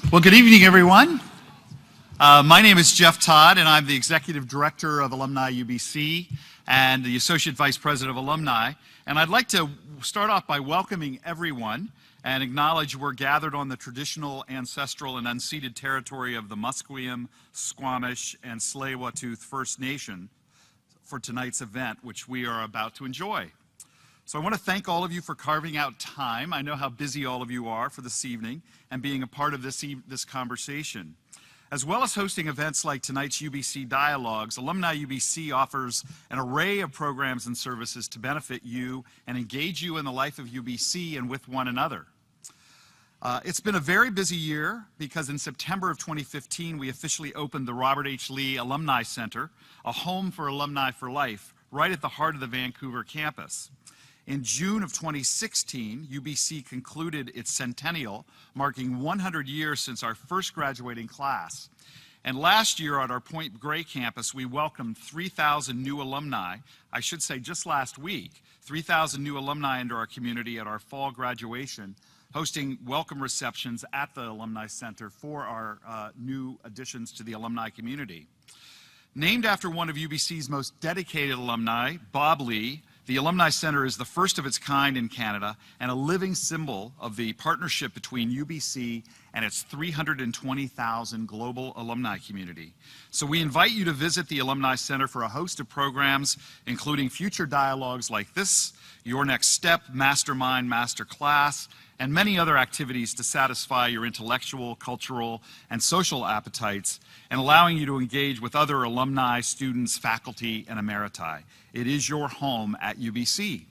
Well, good evening, everyone. My name is Jeff Todd, and I'm the Executive Director of Alumni UBC and the Associate Vice President of Alumni. And I'd like to start off by welcoming everyone and acknowledge we're gathered on the traditional, ancestral, and unceded territory of the Musqueam, Squamish, and Tsleil-Waututh First Nation for tonight's event, which we are about to enjoy. So I want to thank all of you for carving out time. I know how busy all of you are for this evening and being a part of this conversation. As well as hosting events like tonight's UBC Dialogues, Alumni UBC offers an array of programs and services to benefit you and engage you in the life of UBC and with one another. It's been a very busy year because in September of 2015, we officially opened the Robert H. Lee Alumni Center, a home for alumni for life, right at the heart of the Vancouver campus. In June of 2016, UBC concluded its centennial, marking 100 years since our first graduating class. And last year at our Point Grey campus, we welcomed 3,000 new alumni. I should say just last week, 3,000 new alumni into our community at our fall graduation, hosting welcome receptions at the Alumni Center for our new additions to the alumni community. Named after one of UBC's most dedicated alumni, Bob Lee, the Alumni Center is the first of its kind in Canada and a living symbol of the partnership between UBC and its 320,000 global alumni community. So we invite you to visit the Alumni Center for a host of programs, including future dialogues like this, Your Next Step, Mastermind, Masterclass, and many other activities to satisfy your intellectual, cultural, and social appetites, and allowing you to engage with other alumni, students, faculty, and emeriti. It is your home at UBC.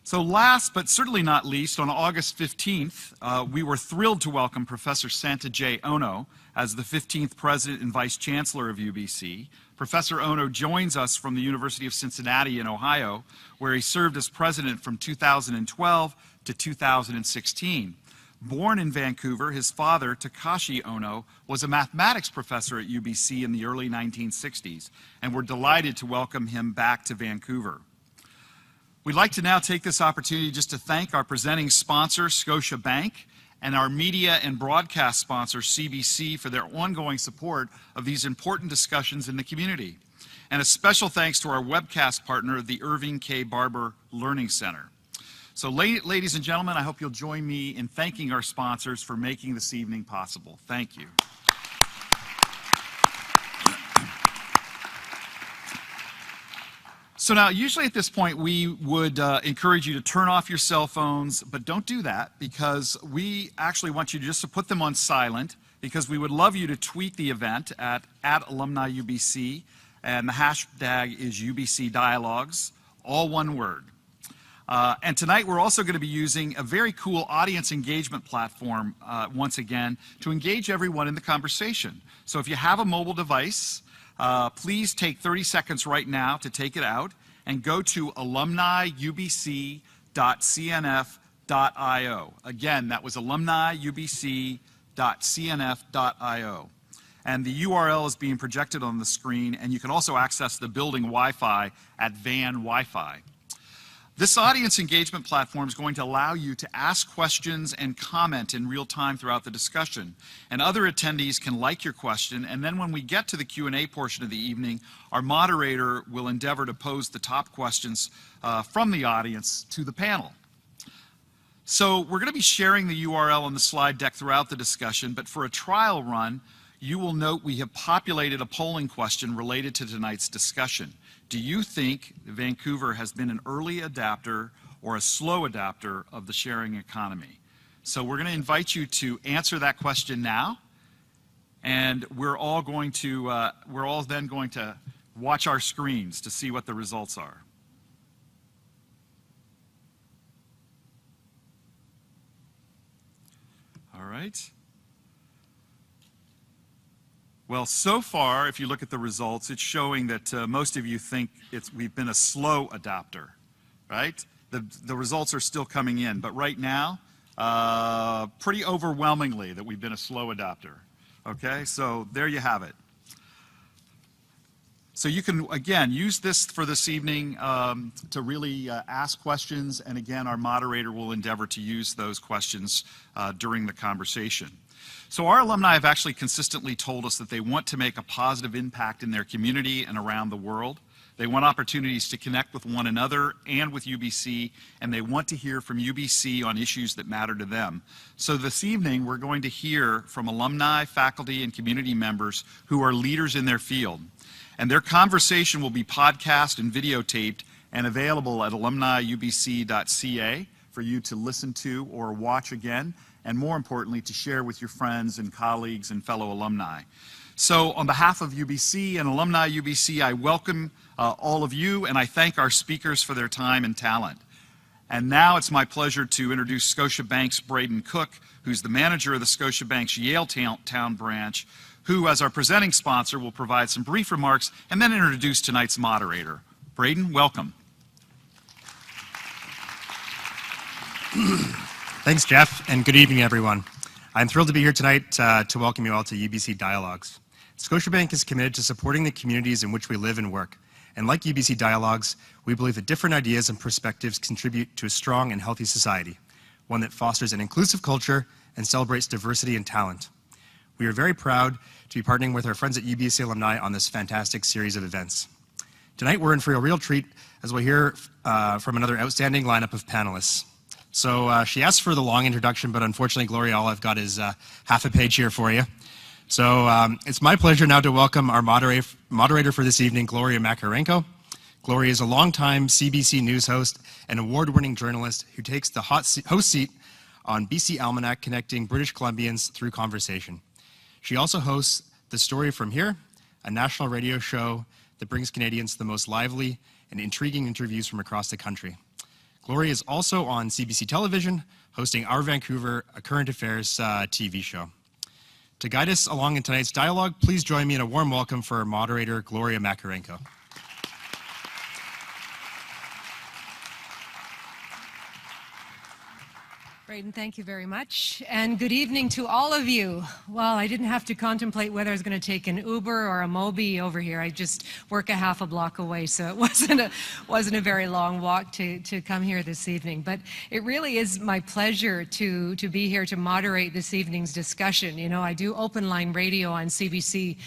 So last, but certainly not least, on August 15th, we were thrilled to welcome Professor Santa J. Ono as the 15th President and Vice Chancellor of UBC. Professor Ono joins us from the University of Cincinnati in Ohio, where he served as president from 2012 to 2016. Born in Vancouver, his father, Takashi Ono, was a mathematics professor at UBC in the early 1960s, and we're delighted to welcome him back to Vancouver. We'd like to now take this opportunity just to thank our presenting sponsor, Scotiabank, and our media and broadcast sponsor, CBC, for their ongoing support of these important discussions in the community. And a special thanks to our webcast partner, the Irving K. Barber Learning Center. So ladies and gentlemen, I hope you'll join me in thanking our sponsors for making this evening possible. Thank you. So now, usually at this point, we would encourage you to turn off your cell phones, but don't do that because we actually want you just to put them on silent because we would love you to tweet the event at Alumni UBC, and the hashtag is UBC Dialogues, all one word. And tonight we're also going to be using a very cool audience engagement platform once again to engage everyone in the conversation. So if you have a mobile device, please take 30 seconds right now to take it out and go to alumniubc.cnf.io. Again, that was alumniubc.cnf.io. And the URL is being projected on the screen, and you can also access the building Wi-Fi at Van Wi-Fi. This audience engagement platform is going to allow you to ask questions and comment in real time throughout the discussion. And other attendees can like your question, and then when we get to the Q&A portion of the evening, our moderator will endeavor to pose the top questions from the audience to the panel. So we're going to be sharing the URL on the slide deck throughout the discussion, but for a trial run, you will note we have populated a polling question related to tonight's discussion. Do you think Vancouver has been an early adapter or a slow adapter of the sharing economy? So we're going to invite you to answer that question now, and we're all then going to watch our screens to see what the results are. All right. Well, so far, if you look at the results, it's showing that most of you think we've been a slow adapter, right? The results are still coming in, but right now, pretty overwhelmingly that we've been a slow adapter, okay? So there you have it. So you can, again, use this for this evening to really ask questions, and again, our moderator will endeavor to use those questions during the conversation. So our alumni have actually consistently told us that they want to make a positive impact in their community and around the world. They want opportunities to connect with one another and with UBC, and they want to hear from UBC on issues that matter to them. So this evening, we're going to hear from alumni, faculty, and community members who are leaders in their field. And their conversation will be podcast and videotaped and available at alumniubc.ca for you to listen to or watch again, and more importantly, to share with your friends and colleagues and fellow alumni. So on behalf of UBC and Alumni UBC, I welcome all of you, and I thank our speakers for their time and talent. And now it's my pleasure to introduce Scotiabank's Braden Cook, who's the manager of the Scotiabank's Yaletown branch, who, as our presenting sponsor, will provide some brief remarks and then introduce tonight's moderator. Braden, welcome. Thanks, Jeff, and good evening, everyone. I'm thrilled to be here tonight to welcome you all to UBC Dialogues. Scotiabank is committed to supporting the communities in which we live and work. And like UBC Dialogues, we believe that different ideas and perspectives contribute to a strong and healthy society, one that fosters an inclusive culture and celebrates diversity and talent. We are very proud to be partnering with our friends at UBC Alumni on this fantastic series of events. Tonight, we're in for a real treat as we'll hear from another outstanding lineup of panelists. So she asked for the long introduction, but unfortunately, Gloria, all I've got is half a page here for you. So it's my pleasure now to welcome our moderator for this evening, Gloria Makarenko. Gloria is a longtime CBC News host and award-winning journalist who takes the host seat on BC Almanac, connecting British Columbians through conversation. She also hosts The Story From Here, a national radio show that brings Canadians the most lively and intriguing interviews from across the country. Gloria is also on CBC Television, hosting Our Vancouver, a current affairs TV show. To guide us along in tonight's dialogue, please join me in a warm welcome for our moderator, Gloria Makarenko. Braden, thank you very much, and good evening to all of you. Well, I didn't have to contemplate whether I was going to take an Uber or a Mobi over here. I just work a half a block away, so it wasn't a very long walk to come here this evening. But it really is my pleasure to be here to moderate this evening's discussion. You know, I do open line radio on CBC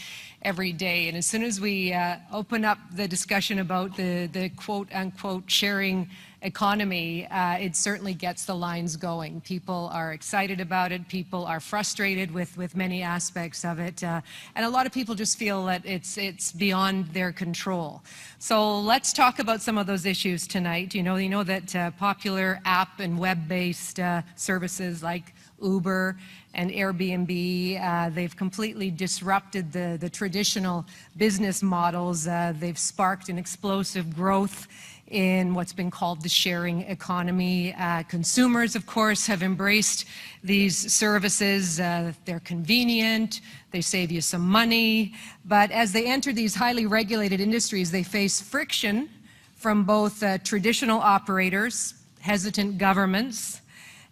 every day, and as soon as we open up the discussion about the quote-unquote sharing economy, it certainly gets the lines going. People are excited about it. People are frustrated with many aspects of it. And a lot of people just feel that it's beyond their control. So let's talk about some of those issues tonight. You know that popular app and web-based services like Uber and Airbnb, they've completely disrupted the traditional business models. They've sparked an explosive growth in what's been called the sharing economy. Consumers, of course, have embraced these services. They're convenient, they save you some money, but as they enter these highly regulated industries, they face friction from both traditional operators, hesitant governments.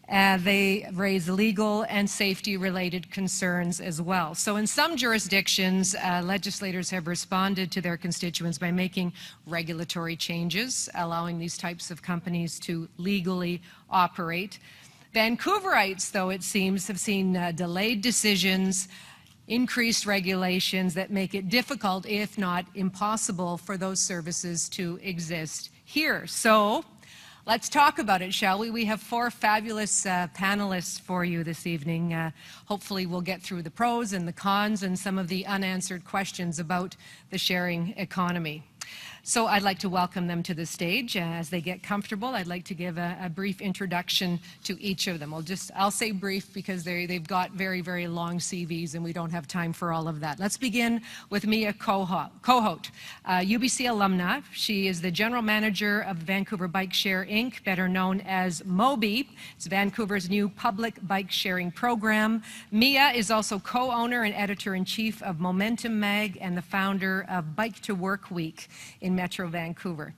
They raise legal and safety-related concerns as well. So in some jurisdictions, legislators have responded to their constituents by making regulatory changes, allowing these types of companies to legally operate. Vancouverites, though, it seems, have seen delayed decisions, increased regulations that make it difficult, if not impossible, for those services to exist here. So let's talk about it, shall we? We have four fabulous panelists for you this evening. Hopefully we'll get through the pros and the cons and some of the unanswered questions about the sharing economy. So I'd like to welcome them to the stage. As they get comfortable, I'd like to give a brief introduction to each of them. I'll say brief because they've got very, very long CVs and we don't have time for all of that. Let's begin with Mia Cohote, UBC alumna. She is the general manager of Vancouver Bike Share Inc., better known as Mobi. It's Vancouver's new public bike sharing program. Mia is also co-owner and editor-in-chief of Momentum Mag and the founder of Bike to Work Week in Metro Vancouver.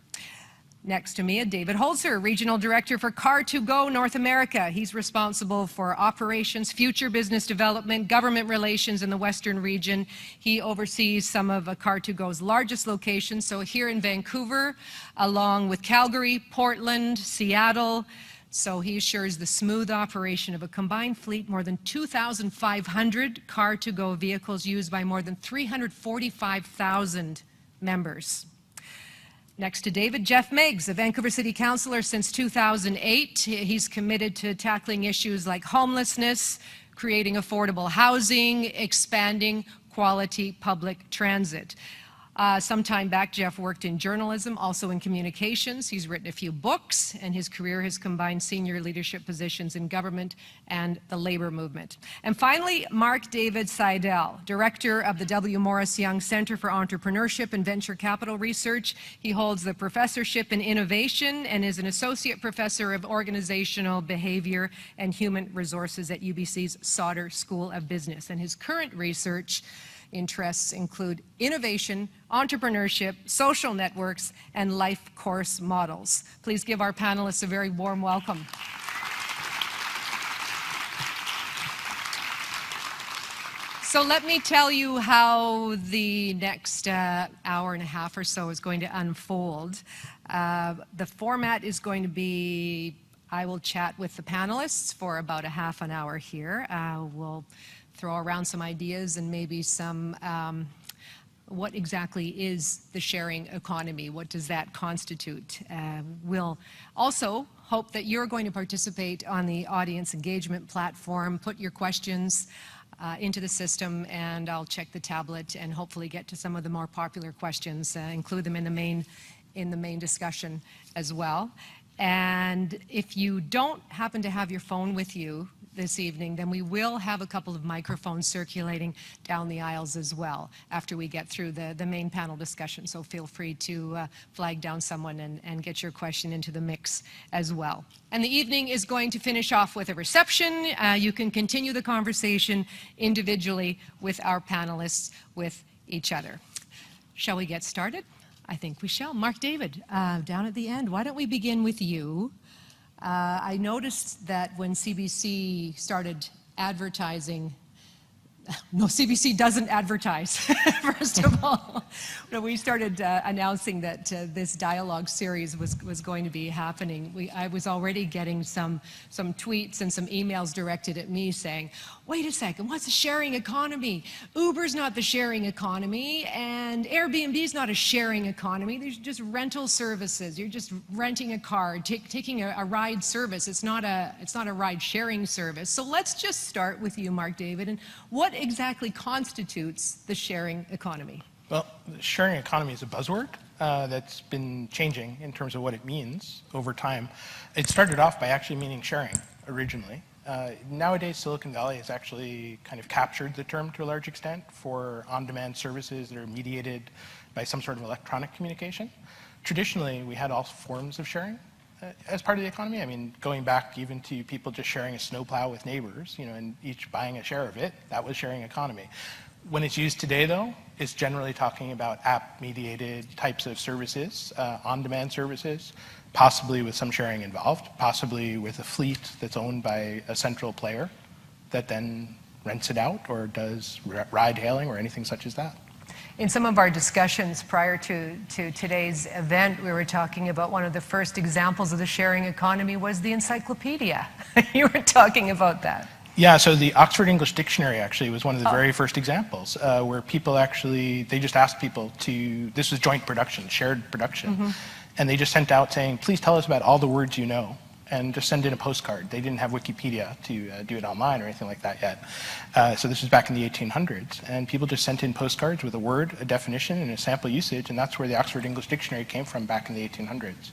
Next to me, David Holzer, Regional Director for Car2Go North America. He's responsible for operations, future business development, government relations in the Western region. He oversees some of Car2Go's largest locations, so here in Vancouver, along with Calgary, Portland, Seattle, So he assures the smooth operation of a combined fleet, more than 2,500 car-to-go vehicles used by more than 345,000 members. Next to David, Jeff Meigs, a Vancouver City Councillor since 2008. He's committed to tackling issues like homelessness, creating affordable housing, expanding quality public transit. Some time back, Jeff worked in journalism, also in communications. He's written a few books, and his career has combined senior leadership positions in government and the labor movement. And finally, Mark David Seidel, director of the W. Morris Young Center for Entrepreneurship and Venture Capital Research. He holds the professorship in innovation and is an associate professor of organizational behavior and human resources at UBC's Sauder School of Business. And his current research interests include innovation, entrepreneurship, social networks, and life course models. Please give our panelists a very warm welcome. So let me tell you how the next hour and a half or so is going to unfold. The format is going to be, I will chat with the panelists for about a half an hour here. We'll throw around some ideas and maybe some, what exactly is the sharing economy? What does that constitute? We'll also hope that you're going to participate on the audience engagement platform, put your questions into the system, and I'll check the tablet and hopefully get to some of the more popular questions, include them in the main discussion as well. And if you don't happen to have your phone with you this evening, then we will have a couple of microphones circulating down the aisles as well after we get through the main panel discussion. So feel free to flag down someone and get your question into the mix as well. And the evening is going to finish off with a reception. You can continue the conversation individually with our panelists, with each other. Shall we get started? I think we shall. Mark David, down at the end, why don't we begin with you? I noticed that when CBC started advertising, no, CBC doesn't advertise, first of all. When we started announcing that this dialogue series was going to be happening, I was already getting some tweets and some emails directed at me saying, wait a second, what's a sharing economy? Uber's not the sharing economy, and Airbnb's not a sharing economy. These are just rental services. You're just renting a car, taking a ride service. It's not a ride sharing service. So let's just start with you, Mark David, and what exactly constitutes the sharing economy? Well, the sharing economy is a buzzword that's been changing in terms of what it means over time. It started off by actually meaning sharing originally. Nowadays, Silicon Valley has actually kind of captured the term to a large extent for on-demand services that are mediated by some sort of electronic communication. Traditionally, we had all forms of sharing as part of the economy. I mean, going back even to people just sharing a snowplow with neighbors, and each buying a share of it, that was sharing economy. When it's used today, though, it's generally talking about app-mediated types of services, on-demand services, possibly with some sharing involved, possibly with a fleet that's owned by a central player that then rents it out or does ride-hailing or anything such as that. In some of our discussions prior to today's event, we were talking about one of the first examples of the sharing economy was the encyclopedia. You were talking about that. Yeah, so the Oxford English Dictionary actually was one of the very first examples where people actually, they just asked people to, this was joint production, shared production, and they just sent out saying, please tell us about all the words you know, and just send in a postcard. They didn't have Wikipedia to do it online or anything like that yet. So this was back in the 1800s, and people just sent in postcards with a word, a definition, and a sample usage, and that's where the Oxford English Dictionary came from back in the 1800s.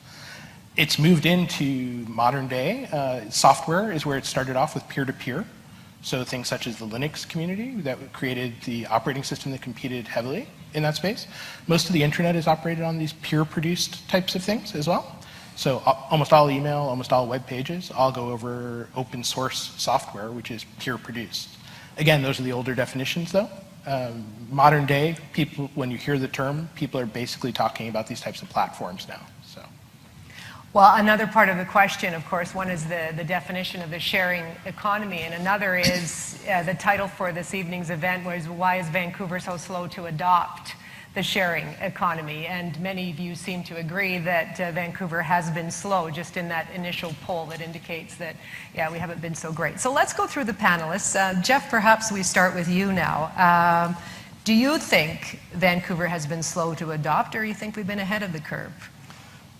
It's moved into modern day. Software is where it started off with peer-to-peer. So things such as the Linux community that created the operating system that competed heavily in that space. Most of the internet is operated on these peer-produced types of things as well. So almost all email, almost all web pages all go over open source software, which is peer-produced. Again, those are the older definitions though. Modern day, people, when you hear the term, people are basically talking about these types of platforms now. Well, another part of the question, of course, one is the definition of the sharing economy, and another is the title for this evening's event was, why is Vancouver so slow to adopt the sharing economy. And many of you seem to agree that Vancouver has been slow, just in that initial poll that indicates that, yeah, we haven't been so great. So let's go through the panelists. Jeff, perhaps we start with you now. Do you think Vancouver has been slow to adopt, or you think we've been ahead of the curve?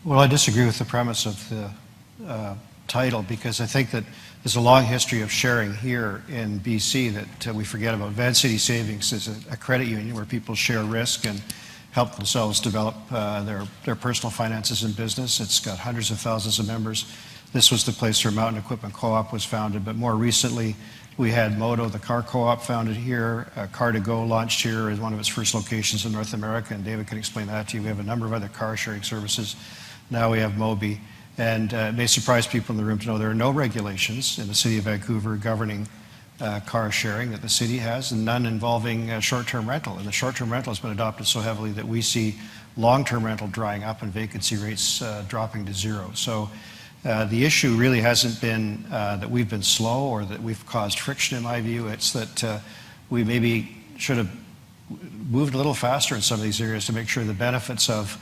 Well, I disagree with the premise of the title, because I think that there's a long history of sharing here in BC that we forget about. Vancity Savings is a credit union where people share risk and help themselves develop their personal finances and business. It's got hundreds of thousands of members. This was the place where Mountain Equipment Co-op was founded, but more recently we had Moto, the car co-op, founded here. Car2Go launched here as one of its first locations in North America, and David can explain that to you. We have a number of other car sharing services. Now we have Mobi. And it may surprise people in the room to know there are no regulations in the City of Vancouver governing car sharing that the city has, and none involving short-term rental. And the short-term rental has been adopted so heavily that we see long-term rental drying up and vacancy rates dropping to zero. So the issue really hasn't been that we've been slow or that we've caused friction, in my view. It's that we maybe should have moved a little faster in some of these areas to make sure the benefits of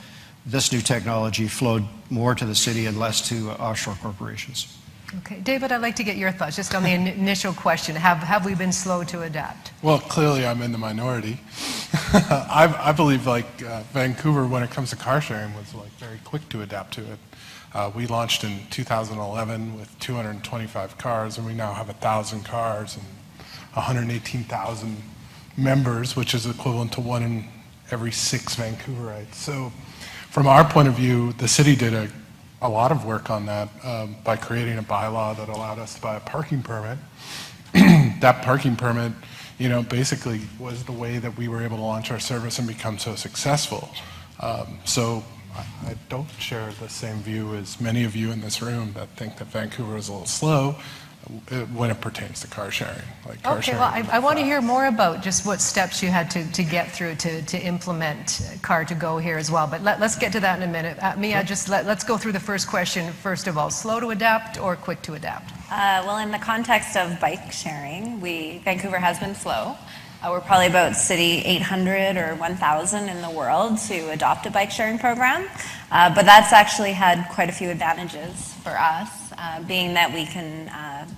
this new technology flowed more to the city and less to offshore corporations. Okay, David, I'd like to get your thoughts just on the initial question. Have we been slow to adapt? Well, clearly I'm in the minority. I believe Vancouver, when it comes to car sharing, was very quick to adapt to it. We launched in 2011 with 225 cars, and we now have 1,000 cars and 118,000 members, which is equivalent to 1 in every 6 Vancouverites. So from our point of view, the city did a lot of work on that by creating a bylaw that allowed us to buy a parking permit. That parking permit, basically was the way that we were able to launch our service and become so successful. So I don't share the same view as many of you in this room that think that Vancouver is a little slow when it pertains to car sharing. Okay, well, I want to hear more about just what steps you had to get through to implement Car2Go here as well. But let's get to that in a minute. Mia, just let's go through the first question first of all. Slow to adapt or quick to adapt? Well, in the context of bike sharing, Vancouver has been slow. We're probably about city 800 or 1,000 in the world to adopt a bike sharing program. But that's actually had quite a few advantages for us, being that we can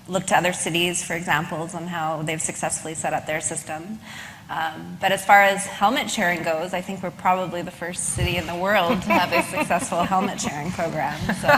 look to other cities for examples on how they've successfully set up their system. But as far as helmet sharing goes, I think we're probably the first city in the world to have a successful helmet sharing program. So.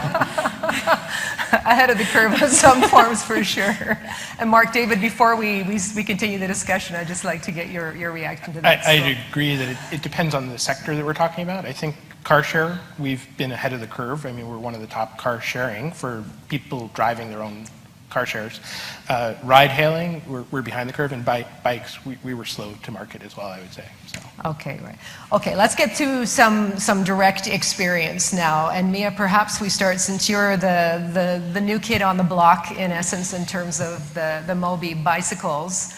Ahead of the curve on some forms for sure. And Mark, David, before we continue the discussion, I'd just like to get your reaction to that. I agree that it depends on the sector that we're talking about. I think car share, we've been ahead of the curve. I mean, we're one of the top car sharing for people driving their own car shares. Ride hailing, we're behind the curve, and bikes, we were slow to market as well, I would say. So. Okay, right. Okay, let's get to some direct experience now. And Mia, perhaps we start, since you're the new kid on the block, in essence, in terms of the Mobi bicycles.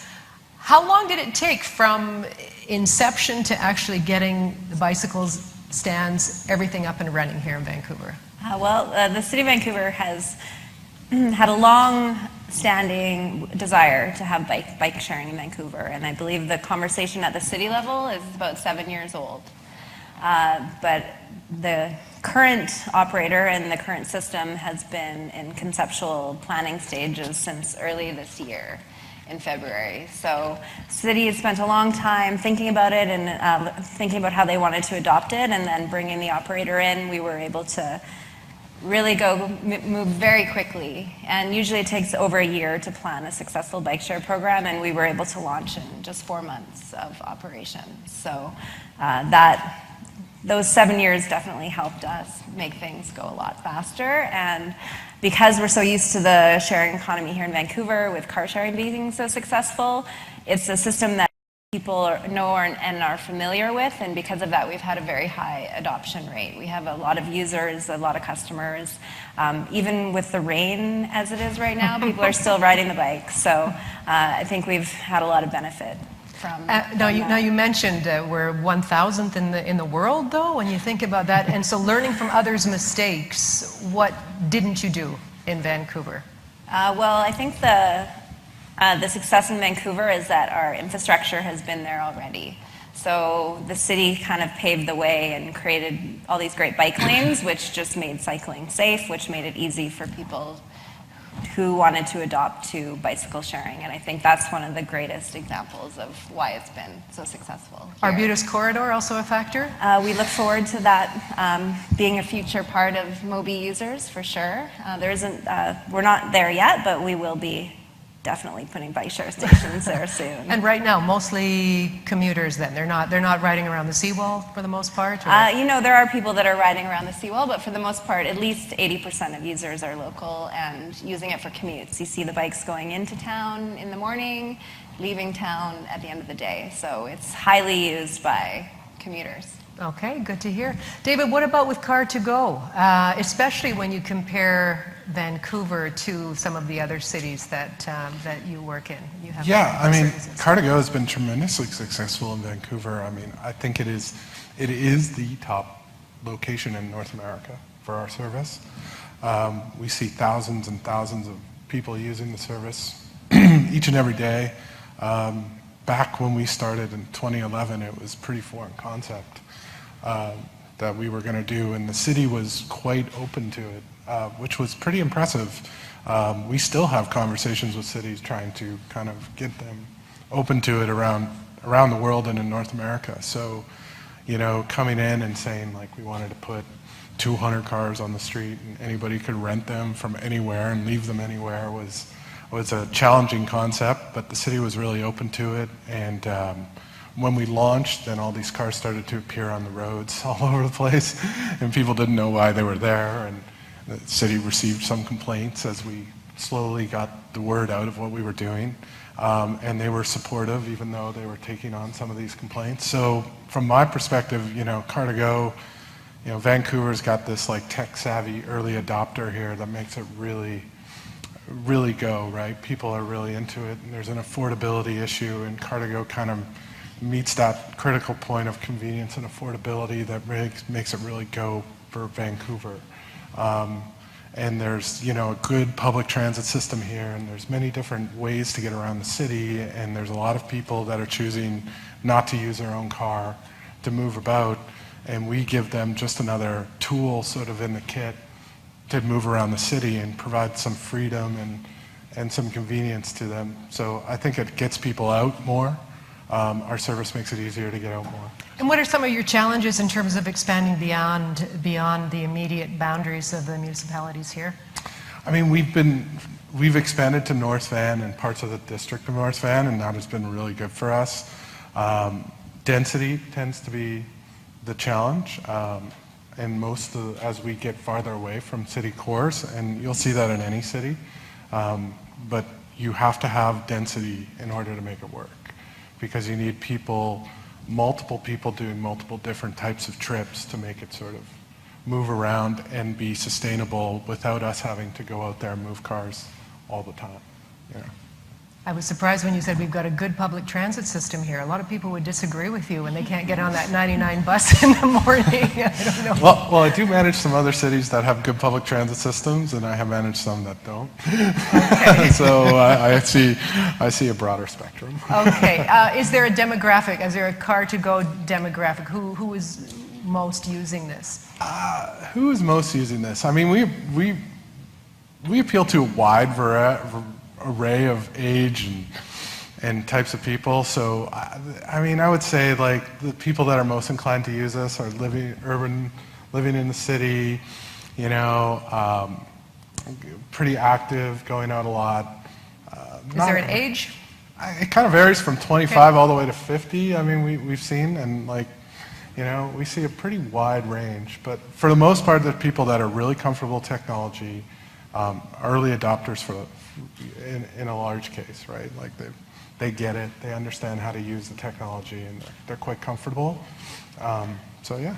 How long did it take from inception to actually getting the bicycles, stands, everything up and running here in Vancouver? The City of Vancouver has had a long-standing desire to have bike sharing in Vancouver, and I believe the conversation at the city level is about 7 years old. But the current operator and the current system has been in conceptual planning stages since early this year in February. So the city has spent a long time thinking about it and thinking about how they wanted to adopt it, and then bringing the operator in, we were able to really move very quickly. And usually it takes over a year to plan a successful bike share program, and we were able to launch in just 4 months of operation. So those 7 years definitely helped us make things go a lot faster. And because we're so used to the sharing economy here in Vancouver, with car sharing being so successful, it's a system that people know and are familiar with, and because of that, we've had a very high adoption rate. We have a lot of users, a lot of customers. Even with the rain as it is right now, people are still riding the bike. So I think we've had a lot of benefit from now you mentioned we're 1,000th in the world, though, when you think about that. And so learning from others' mistakes, what didn't you do in Vancouver? Well, I think the success in Vancouver is that our infrastructure has been there already. So the city kind of paved the way and created all these great bike lanes, which just made cycling safe, which made it easy for people who wanted to adopt to bicycle sharing. And I think that's one of the greatest examples of why it's been so successful here. Arbutus Corridor also a factor? We look forward to that being a future part of Mobi users, for sure. We're not there yet, but we will be definitely putting bike share stations there soon. And right now, mostly commuters then? They're not riding around the seawall for the most part? You know, there are people that are riding around the seawall, but for the most part, at least 80% of users are local and using it for commutes. You see the bikes going into town in the morning, leaving town at the end of the day. So it's highly used by commuters. Okay, good to hear. David, what about with Car2Go, especially when you compare Vancouver to some of the other cities that you work in? You have I mean, Car2Go has been tremendously successful in Vancouver. I mean, I think it is the top location in North America for our service. We see thousands and thousands of people using the service each and every day. Back when we started in 2011, it was pretty foreign concept that we were going to do, and the city was quite open to it, which was pretty impressive. We still have conversations with cities trying to kind of get them open to it around the world and in North America. So, you know, coming in and saying like we wanted to put 200 cars on the street and anybody could rent them from anywhere and leave them anywhere was a challenging concept, but the city was really open to it. And when we launched, then all these cars started to appear on the roads all over the place, and people didn't know why they were there. And the city received some complaints as we slowly got the word out of what we were doing. And they were supportive, even though they were taking on some of these complaints. So from my perspective, you know, Car2Go, you know, Vancouver's got this like tech-savvy early adopter here that makes it really go, right? People are really into it, and there's an affordability issue, and Car2Go kind of meets that critical point of convenience and affordability that makes it really go for Vancouver. And there's, you know, a good public transit system here, and there's many different ways to get around the city, and there's a lot of people that are choosing not to use their own car to move about, and we give them just another tool sort of in the kit to move around the city and provide some freedom and some convenience to them. So I think it gets people out more. Our service makes it easier to get out more. And what are some of your challenges in terms of expanding beyond the immediate boundaries of the municipalities here? I mean, we've expanded to North Van and parts of the district of North Van, and that has been really good for us. Density tends to be the challenge, and as we get farther away from city cores, and you'll see that in any city, but you have to have density in order to make it work, because you need multiple people doing multiple different types of trips to make it sort of move around and be sustainable without us having to go out there and move cars all the time. Yeah. I was surprised when you said we've got a good public transit system here. A lot of people would disagree with you when they can't get on that 99 bus in the morning. I don't know. Well, I do manage some other cities that have good public transit systems, and I have managed some that don't. Okay. So I see a broader spectrum. Okay. Is there a demographic? Is there a Car2Go demographic? Who is most using this? Who is most using this? I mean, we appeal to a wide array of age and types of people. So, I mean, I would say like the people that are most inclined to use this are living in the city, you know, pretty active, going out a lot. Is there an age? It kind of varies from 25 all the way to 50. I mean, we've seen, and like, you know, we see a pretty wide range. But for the most part, the people that are really comfortable with technology, early adopters in a large case, right? Like they get it, they understand how to use the technology, and they're quite comfortable. So yeah.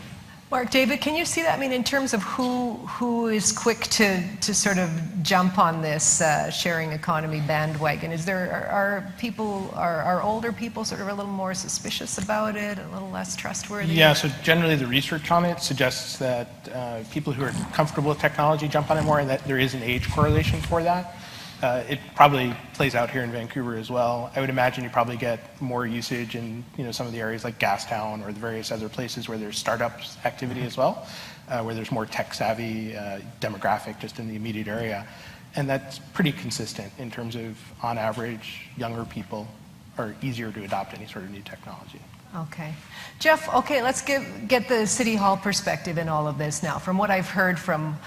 Mark, David, can you see that? I mean, in terms of who is quick to sort of jump on this sharing economy bandwagon? Are older people sort of a little more suspicious about it, a little less trustworthy? Yeah, so generally the research on it suggests that people who are comfortable with technology jump on it more, and that there is an age correlation for that. It probably plays out here in Vancouver as well. I would imagine you probably get more usage in some of the areas like Gastown or the various other places where there's startups activity as well, where there's more tech-savvy demographic just in the immediate area. And that's pretty consistent in terms of, on average, younger people are easier to adopt any sort of new technology. Okay. Jeff, okay, let's get the City Hall perspective in all of this now. From what I've heard from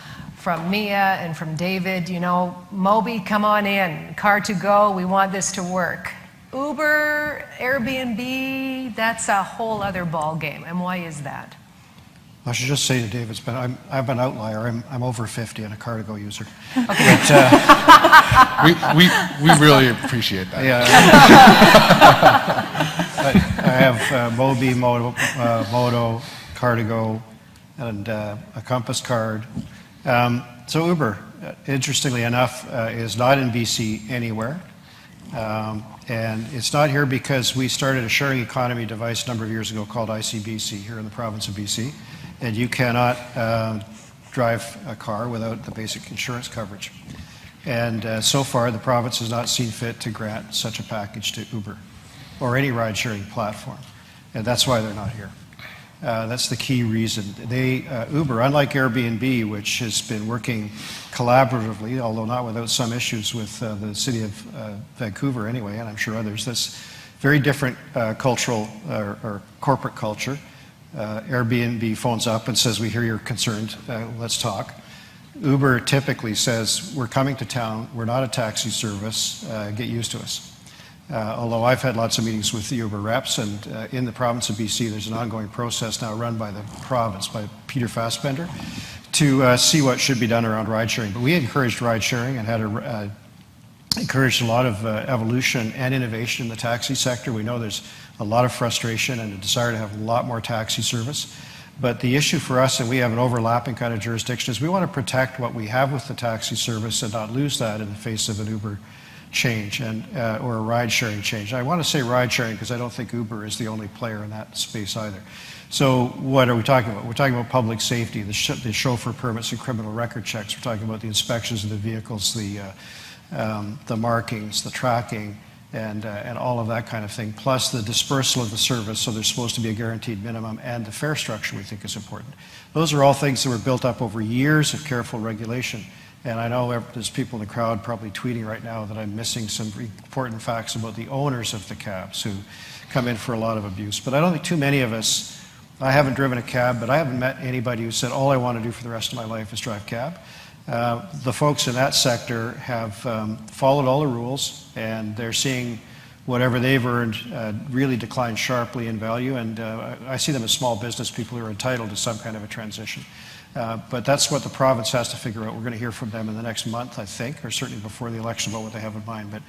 Mia and from David, Mobi, come on in, Car2Go, we want this to work. Uber, Airbnb, that's a whole other ball game. And why is that? I should just say to David, I'm an outlier. I'm over 50 and a Car2Go user. Okay. But, we really appreciate that. Yeah. I have Mobi, Moto, Car2Go, and a Compass card. So Uber, interestingly enough, is not in BC anywhere. And it's not here because we started a sharing economy device a number of years ago called ICBC here in the province of BC. And you cannot drive a car without the basic insurance coverage. And so far, the province has not seen fit to grant such a package to Uber or any ride-sharing platform. And that's why they're not here. That's the key reason. Uber, unlike Airbnb, which has been working collaboratively, although not without some issues with the City of Vancouver anyway, and I'm sure others, that's very different cultural or corporate culture. Airbnb phones up and says, we hear you're concerned, let's talk. Uber typically says, we're coming to town, we're not a taxi service, get used to us. Although I've had lots of meetings with the Uber reps, and in the province of BC, there's an ongoing process now run by the province, by Peter Fassbender, to see what should be done around ride sharing. But we encouraged ride sharing and had encouraged a lot of evolution and innovation in the taxi sector. We know there's a lot of frustration and a desire to have a lot more taxi service. But the issue for us, and we have an overlapping kind of jurisdiction, is we want to protect what we have with the taxi service and not lose that in the face of an Uber change or a ride-sharing change. I want to say ride-sharing because I don't think Uber is the only player in that space either. So what are we talking about? We're talking about public safety, the chauffeur permits and criminal record checks. We're talking about the inspections of the vehicles, the markings, the tracking, and all of that kind of thing, plus the dispersal of the service, so there's supposed to be a guaranteed minimum, and the fare structure we think is important. Those are all things that were built up over years of careful regulation. And I know there's people in the crowd probably tweeting right now that I'm missing some important facts about the owners of the cabs who come in for a lot of abuse. But I don't think too many of us, I haven't driven a cab, but I haven't met anybody who said, all I want to do for the rest of my life is drive cab. The folks in that sector have followed all the rules, and they're seeing whatever they've earned really decline sharply in value, and I see them as small business people who are entitled to some kind of a transition. But that's what the province has to figure out. We're going to hear from them in the next month, I think, or certainly before the election about what they have in mind. But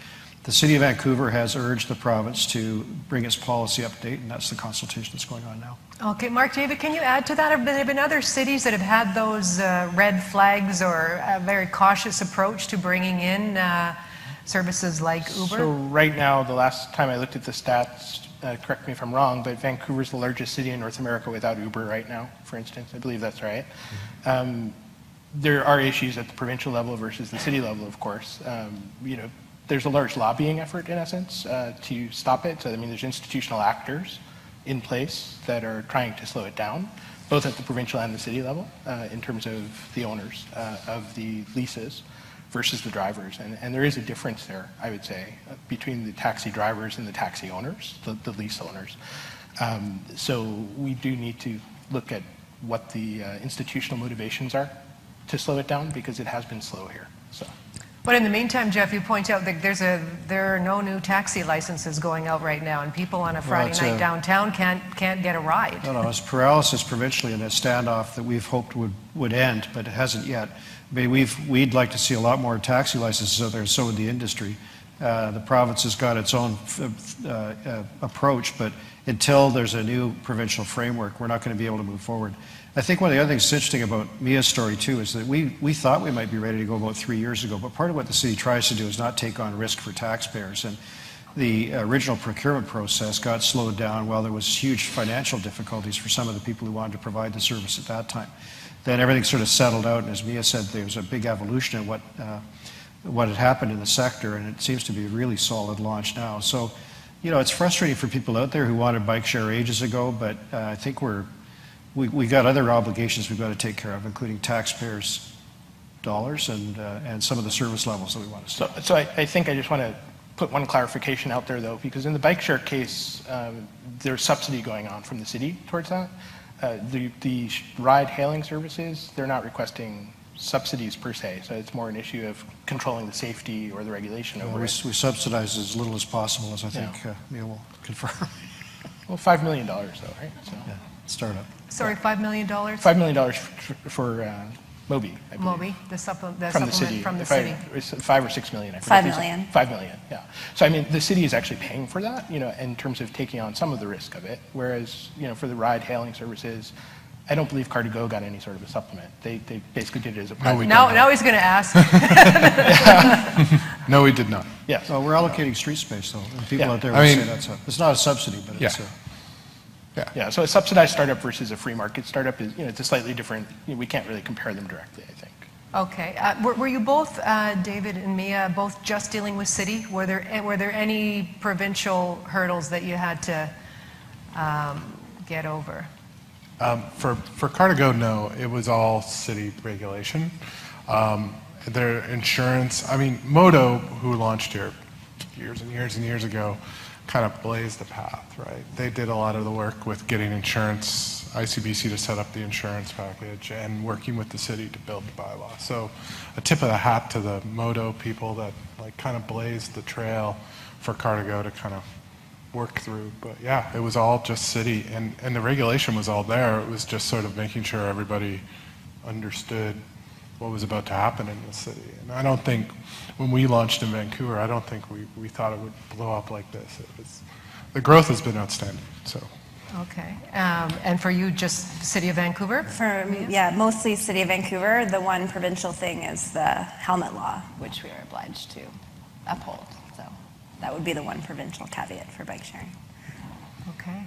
the City of Vancouver has urged the province to bring its policy update, and that's the consultation that's going on now. Okay, Mark, David, can you add to that? Have there been other cities that have had those red flags or a very cautious approach to bringing in services like Uber? So right now, the last time I looked at the stats, correct me if I'm wrong, but Vancouver's the largest city in North America without Uber right now, for instance. I believe that's right. There are issues at the provincial level versus the city level, of course. There's a large lobbying effort, in essence, to stop it. So, there's institutional actors in place that are trying to slow it down, both at the provincial and the city level, in terms of the owners of the leases versus the drivers. And there is a difference there, I would say, between the taxi drivers and the taxi owners, the lease owners. So we do need to look at what the institutional motivations are to slow it down, because it has been slow here. So. But in the meantime, Jeff, you point out that there are no new taxi licenses going out right now, and people on a Friday night downtown can't get a ride. No, it's paralysis provincially in a standoff that we've hoped would end, but it hasn't yet. We'd like to see a lot more taxi licenses out there, and so would the industry. The province has got its own approach, but until there's a new provincial framework, we're not going to be able to move forward. I think one of the other things that's interesting about Mia's story too is that we thought we might be ready to go about 3 years ago, but part of what the city tries to do is not take on risk for taxpayers. And the original procurement process got slowed down while there was huge financial difficulties for some of the people who wanted to provide the service at that time. Then everything sort of settled out, and as Mia said, there was a big evolution in what had happened in the sector, and it seems to be a really solid launch now. So, you know, it's frustrating for people out there who wanted bike share ages ago, but I think we got other obligations we've got to take care of, including taxpayers' dollars and some of the service levels that we want to see. So I think I just want to put one clarification out there, though, because in the bike share case, there's subsidy going on from the city towards that. The ride-hailing services, they're not requesting subsidies per se, so it's more an issue of controlling the safety or the regulation over it. We subsidize as little as possible, as I think Mia will confirm. Well, $5 million, though, right? So, Yeah, startup. Sorry, $5 million? $5 million for Mobi, I believe. Mobi, the supplement From the city. from the city. It's 5 or 6 million. I forget. 5 million. 5 million, yeah. So I mean, the city is actually paying for that, you know, in terms of taking on some of the risk of it. Whereas, you know, for the ride-hailing services, I don't believe Car2Go got any sort of a supplement. They basically did it as a private. Now he's going to ask. No, we did not. Yes. Well, we're allocating street space, though. And people Yeah. out there I would mean- say it's not a subsidy, but it's Yeah, so a subsidized startup versus a free market startup is, you know, it's a slightly different, you know, we can't really compare them directly, I think. Okay. Were you both, David and Mia, both just dealing with city? Were there any provincial hurdles that you had to get over? For Car2Go, no, it was all city regulation. Their insurance, I mean, Moto, who launched here years and years and years ago, kind of blazed the path, right? They did a lot of the work with getting insurance, ICBC to set up the insurance package, and working with the city to build the bylaw. So a tip of the hat to the Moto people that like kind of blazed the trail for Car2Go to kind of work through. But yeah, it was all just city, and the regulation was all there. It was just sort of making sure everybody understood what was about to happen in the city. And I don't think, when we launched in Vancouver, I don't think we thought it would blow up like this. The growth has been outstanding, so. Okay. And for you, just City of Vancouver? For me, yeah, mostly City of Vancouver. The one provincial thing is the helmet law, which we are obliged to uphold. So that would be the one provincial caveat for bike sharing. Okay.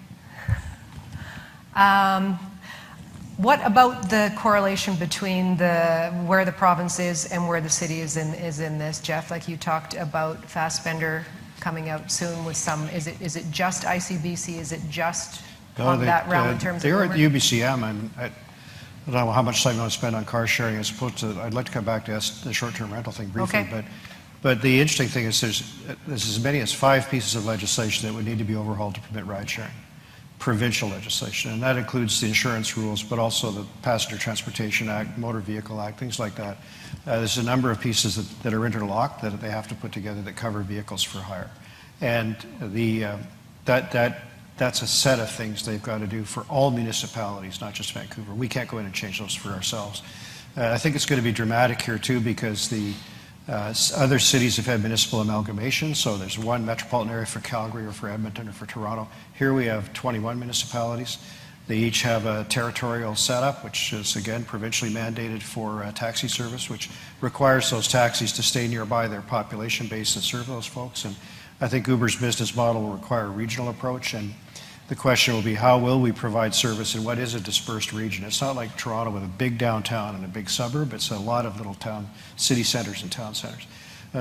What about the correlation between where the province is and where the city is in this, Jeff? Like you talked about Fassbender coming out soon with some. Is it just ICBC? Is it just on that realm in terms they of? were at the UBCM, and I don't know how much time you want to spend on car sharing as opposed to. I'd like to come back to the short-term rental thing briefly, Okay. But the interesting thing is there's as many as 5 pieces of legislation that would need to be overhauled to permit ride sharing. Provincial legislation, and that includes the insurance rules, but also the Passenger Transportation Act, Motor Vehicle Act, things like that. There's a number of pieces that are interlocked that they have to put together that cover vehicles for hire. And that's a set of things they've got to do for all municipalities, not just Vancouver. We can't go in and change those for ourselves. I think it's going to be dramatic here too, because the other cities have had municipal amalgamation, so there's one metropolitan area for Calgary or for Edmonton or for Toronto. Here we have 21 municipalities. They each have a territorial setup, which is again provincially mandated for taxi service, which requires those taxis to stay nearby their population base and serve those folks. And I think Uber's business model will require a regional approach, and the question will be, how will we provide service in what is a dispersed region? It's not like Toronto with a big downtown and a big suburb. It's a lot of little city centers and town centers.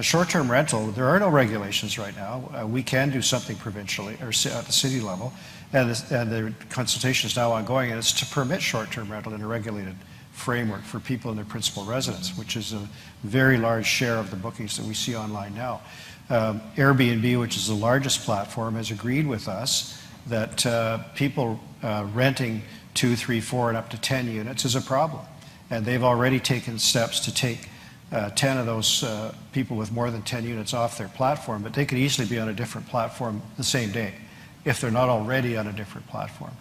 Short-term rental, there are no regulations right now. We can do something provincially or at the city level, and the consultation is now ongoing, and it's to permit short-term rental in a regulated framework for people in their principal residence, which is a very large share of the bookings that we see online now. Airbnb, which is the largest platform, has agreed with us that people renting 2, 3, 4, and up to 10 units is a problem. And they've already taken steps to take 10 of those people with more than 10 units off their platform, but they could easily be on a different platform the same day if they're not already on a different platform.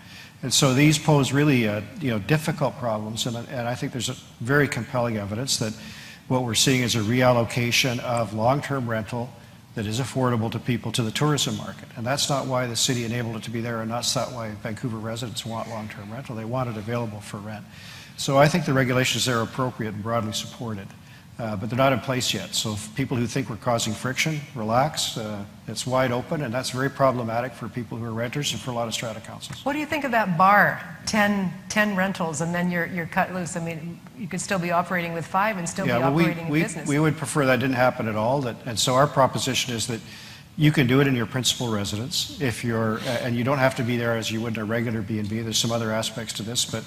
And so these pose really difficult problems, and I think there's a very compelling evidence that what we're seeing is a reallocation of long-term rental that is affordable to people to the tourism market. And that's not why the city enabled it to be there, and that's not why Vancouver residents want long-term rental. They want it available for rent. So I think the regulations there are appropriate and broadly supported. but they're not in place yet. So if people who think we're causing friction, relax. It's wide open, and that's very problematic for people who are renters and for a lot of strata councils. What do you think of that bar? 10 rentals, and then you're cut loose. I mean, you could still be operating with 5 and still be operating a business. We would prefer that didn't happen at all. And so our proposition is that you can do it in your principal residence if you're, and you don't have to be there as you would in a regular B&B. There's some other aspects to this, but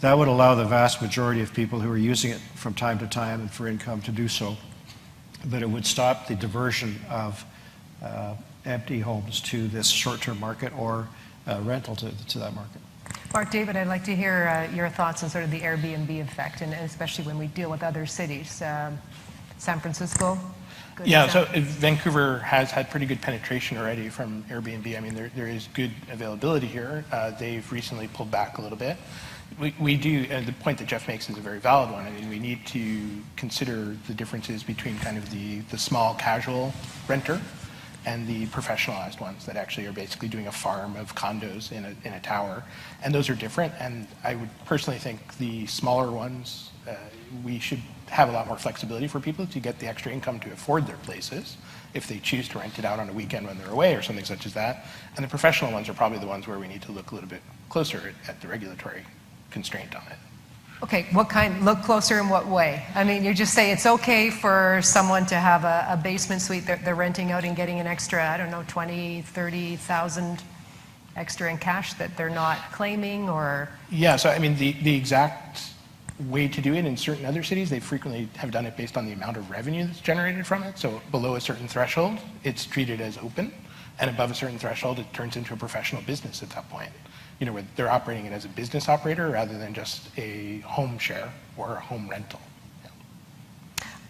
that would allow the vast majority of people who are using it from time to time and for income to do so. But it would stop the diversion of empty homes to this short-term market or rental to that market. Mark, David, I'd like to hear your thoughts on sort of the Airbnb effect, and especially when we deal with other cities. San Francisco? Yeah, so Vancouver has had pretty good penetration already from Airbnb. I mean, there is good availability here. They've recently pulled back a little bit. We do, and the point that Jeff makes is a very valid one. I mean, we need to consider the differences between kind of the small casual renter and the professionalized ones that actually are basically doing a farm of condos in a tower. And those are different, and I would personally think the smaller ones, we should have a lot more flexibility for people to get the extra income to afford their places if they choose to rent it out on a weekend when they're away or something such as that. And the professional ones are probably the ones where we need to look a little bit closer at the regulatory constraint on it. Okay, what kind, look closer in what way? I mean, you just say it's okay for someone to have a basement suite they're renting out and getting an extra, I don't know, 20, 30,000 extra in cash that they're not claiming, or? Yeah, so I mean, the exact way to do it in certain other cities, they frequently have done it based on the amount of revenue that's generated from it. So below a certain threshold, it's treated as open, and above a certain threshold, it turns into a professional business at that point. You know, where they're operating it as a business operator rather than just a home share or a home rental. Yeah.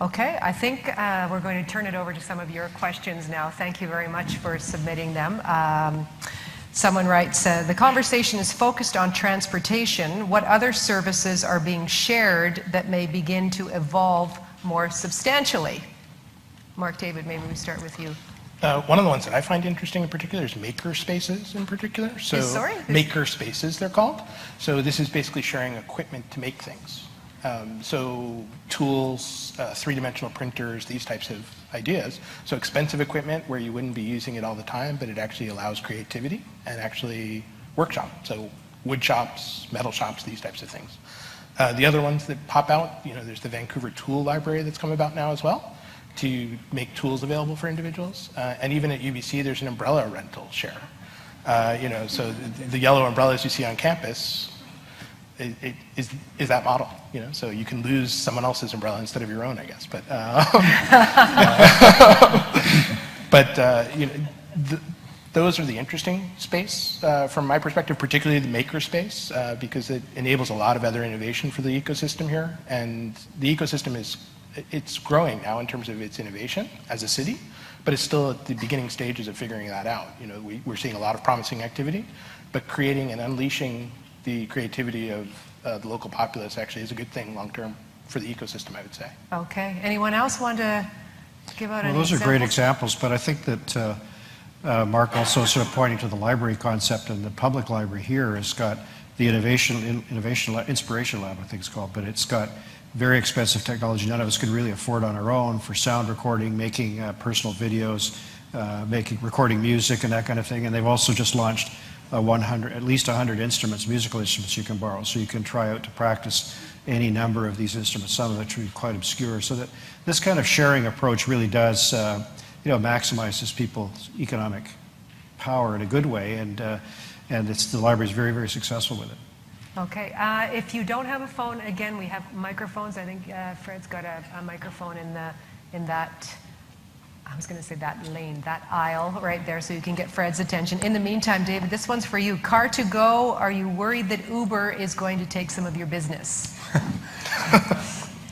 Okay, I think we're going to turn it over to some of your questions now. Thank you very much for submitting them. Someone writes, the conversation is focused on transportation. What other services are being shared that may begin to evolve more substantially? Mark, David, maybe we start with you. One of the ones that I find interesting in particular is maker spaces in particular. So maker spaces, they're called. So this is basically sharing equipment to make things. So tools, three-dimensional printers, these types of ideas. So expensive equipment where you wouldn't be using it all the time, but it actually allows creativity and actually workshop. So wood shops, metal shops, these types of things. The other ones that pop out, you know, there's the Vancouver Tool Library that's come about now as well, to make tools available for individuals. And even at UBC, there's an umbrella rental share. You know, so the yellow umbrellas you see on campus is that model, you know? So you can lose someone else's umbrella instead of your own, I guess. But you know, those are the interesting space from my perspective, particularly the maker space, because it enables a lot of other innovation for the ecosystem here. And the ecosystem it's growing now in terms of its innovation as a city, but it's still at the beginning stages of figuring that out. You know, we're seeing a lot of promising activity, but creating and unleashing the creativity of the local populace actually is a good thing long term for the ecosystem, I would say. Okay. Anyone else want to give out any Those examples? are great examples, but I think that Mark also sort of pointing to the library concept, and the public library here has got the inspiration lab, I think it's called, but it's got very expensive technology none of us could really afford on our own for sound recording, making personal videos, recording music and that kind of thing. And they've also just launched at least 100 instruments, musical instruments you can borrow, so you can try out to practice any number of these instruments, some of which are quite obscure. So that this kind of sharing approach really does maximizes people's economic power in a good way, and the library is very, very successful with it. Okay. If you don't have a phone, again, we have microphones. I think Fred's got a microphone in that, I was going to say that lane, that aisle right there, so you can get Fred's attention. In the meantime, David, this one's for you. Car2Go, are you worried that Uber is going to take some of your business?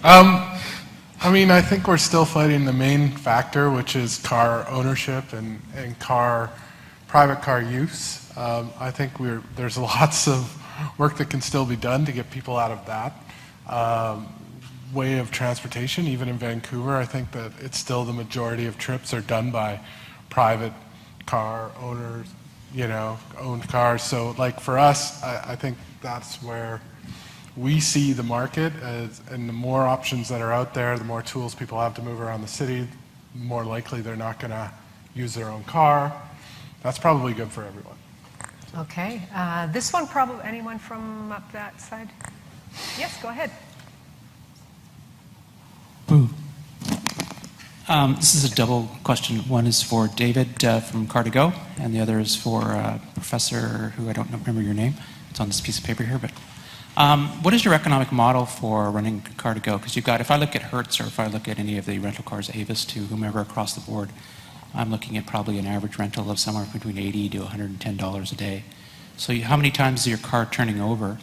I mean, I think we're still fighting the main factor, which is car ownership and private car use. I think there's lots of work that can still be done to get people out of that way of transportation. Even in Vancouver, I think that it's still the majority of trips are done by private car owners, you know, owned cars. So like for us, I think that's where we see the market as, and the more options that are out there, the more tools people have to move around the city, the more likely they're not going to use their own car. That's probably good for everyone. Okay. This one probably, anyone from up that side? Yes, go ahead. Boo. This is a double question. One is for David from Car2Go, and the other is for Professor, who I don't remember your name. It's on this piece of paper here. But what is your economic model for running Car2Go? Because you've got, if I look at Hertz or if I look at any of the rental cars, Avis to whomever across the board, I'm looking at probably an average rental of somewhere between $80 to $110 a day. So how many times is your car turning over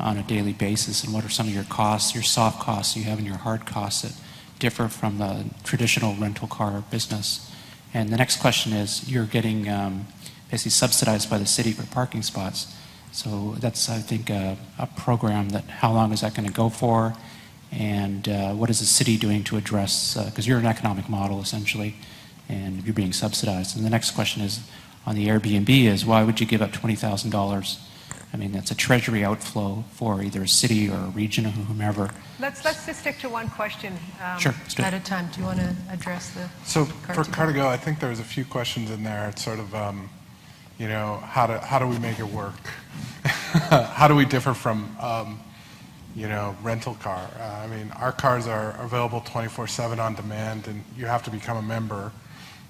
on a daily basis, and what are some of your costs, your soft costs you have, and your hard costs that differ from the traditional rental car business? And the next question is, you're getting basically subsidized by the city for parking spots. So that's, I think, a program that, how long is that going to go for? And what is the city doing to address, because you're an economic model essentially, and you're being subsidized. And the next question is on the Airbnb is, why would you give up $20,000? I mean, that's a treasury outflow for either a city or a region or whomever. Let's just stick to one question Sure, at a time. Do you want to address the So for Car2Go, I think there's a few questions in there. It's sort of, you know, how do we make it work? How do we differ from, you know, rental car? I mean, our cars are available 24/7 on demand, and you have to become a member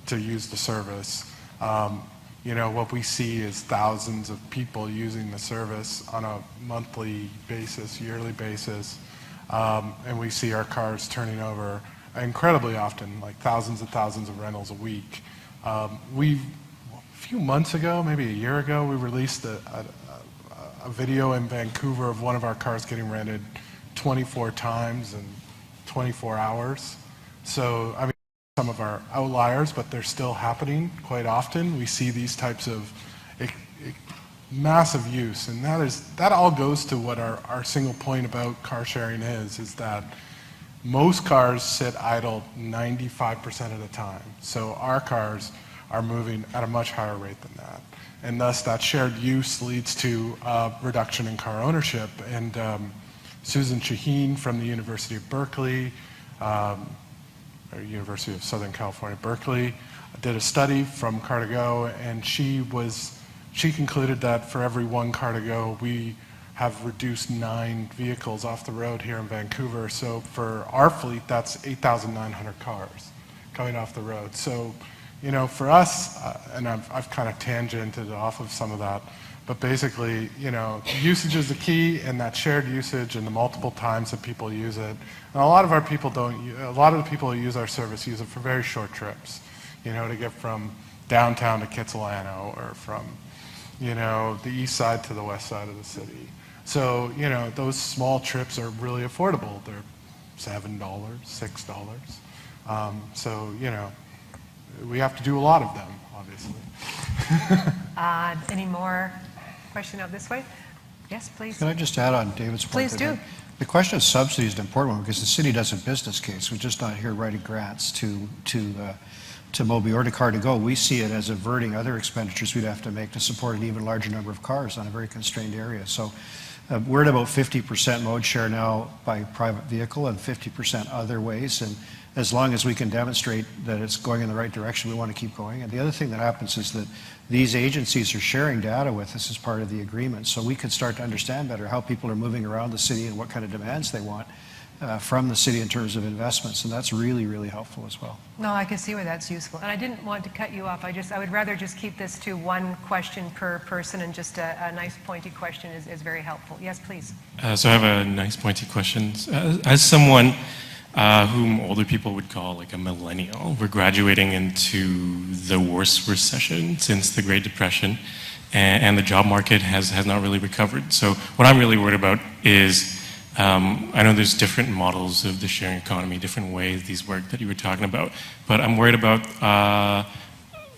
to use the service. You know, what we see is thousands of people using the service on a monthly basis, yearly basis, and we see our cars turning over incredibly often, like thousands and thousands of rentals a week. A few months ago, maybe a year ago, we released a video in Vancouver of one of our cars getting rented 24 times in 24 hours. So, I mean, some of our outliers, but they're still happening quite often. We see these types of massive use, and that all goes to what our single point about car sharing is that most cars sit idle 95% of the time. So our cars are moving at a much higher rate than that. And thus that shared use leads to reduction in car ownership. And Susan Shaheen from the University of Berkeley, or University of Southern California, Berkeley, did a study from Car2Go, and she concluded that for every one Car2Go, we have reduced 9 vehicles off the road here in Vancouver. So for our fleet, that's 8,900 cars coming off the road. So, you know, for us, and I've kind of tangented off of some of that, but basically, you know, usage is the key, and that shared usage and the multiple times that people use it. And a lot of the people who use our service use it for very short trips, you know, to get from downtown to Kitsilano or from, you know, the east side to the west side of the city. So, you know, those small trips are really affordable. They're $7, $6. So, you know, we have to do a lot of them, obviously. Any more question out this way? Yes, please. Can I just add on David's point? Please do. The question of subsidy is an important one because the city does a business case. We're just not here writing grants to Mobi or to Car2Go. We see it as averting other expenditures we'd have to make to support an even larger number of cars on a very constrained area. So we're at about 50% mode share now by private vehicle and 50% other ways. And as long as we can demonstrate that it's going in the right direction, we want to keep going. And the other thing that happens is that these agencies are sharing data with us as part of the agreement, so we can start to understand better how people are moving around the city and what kind of demands they want from the city in terms of investments, and that's really, really helpful as well. No, I can see where that's useful. And I didn't want to cut you off. I would rather just keep this to one question per person, and just a nice pointy question is very helpful. Yes, please. So I have a nice pointy question. As someone whom older people would call like a millennial, we're graduating into the worst recession since the Great Depression, and the job market has not really recovered. So what I'm really worried about is, I know there's different models of the sharing economy, different ways these work that you were talking about, but I'm worried about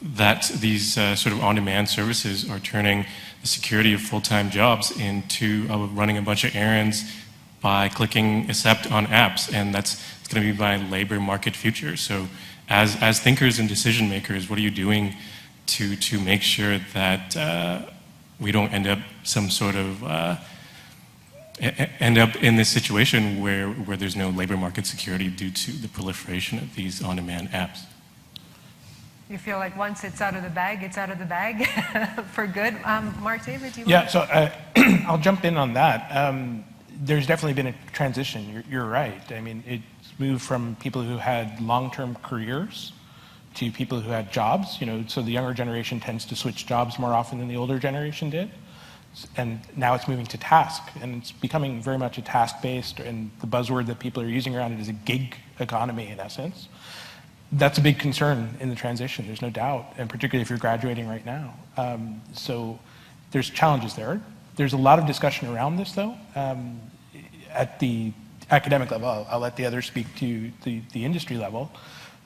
that these sort of on-demand services are turning the security of full-time jobs into running a bunch of errands by clicking accept on apps, and it's going to be my labor market future. So as thinkers and decision makers, what are you doing to make sure that we don't end up some sort of end up in this situation where there's no labor market security due to the proliferation of these on-demand apps. You feel like once it's out of the bag, it's out of the bag for good. Mark David, do you Yeah, want so I'll jump in on that. There's definitely been a transition. You're right. I mean, it's moved from people who had long-term careers to people who had jobs. So the younger generation tends to switch jobs more often than the older generation did. And now it's moving to task, and it's becoming very much a task-based, and the buzzword that people are using around it is a gig economy in essence. That's a big concern in the transition, there's no doubt, and particularly if you're graduating right now. So there's challenges there. There's a lot of discussion around this, though. At the academic level, I'll let the others speak to the industry level,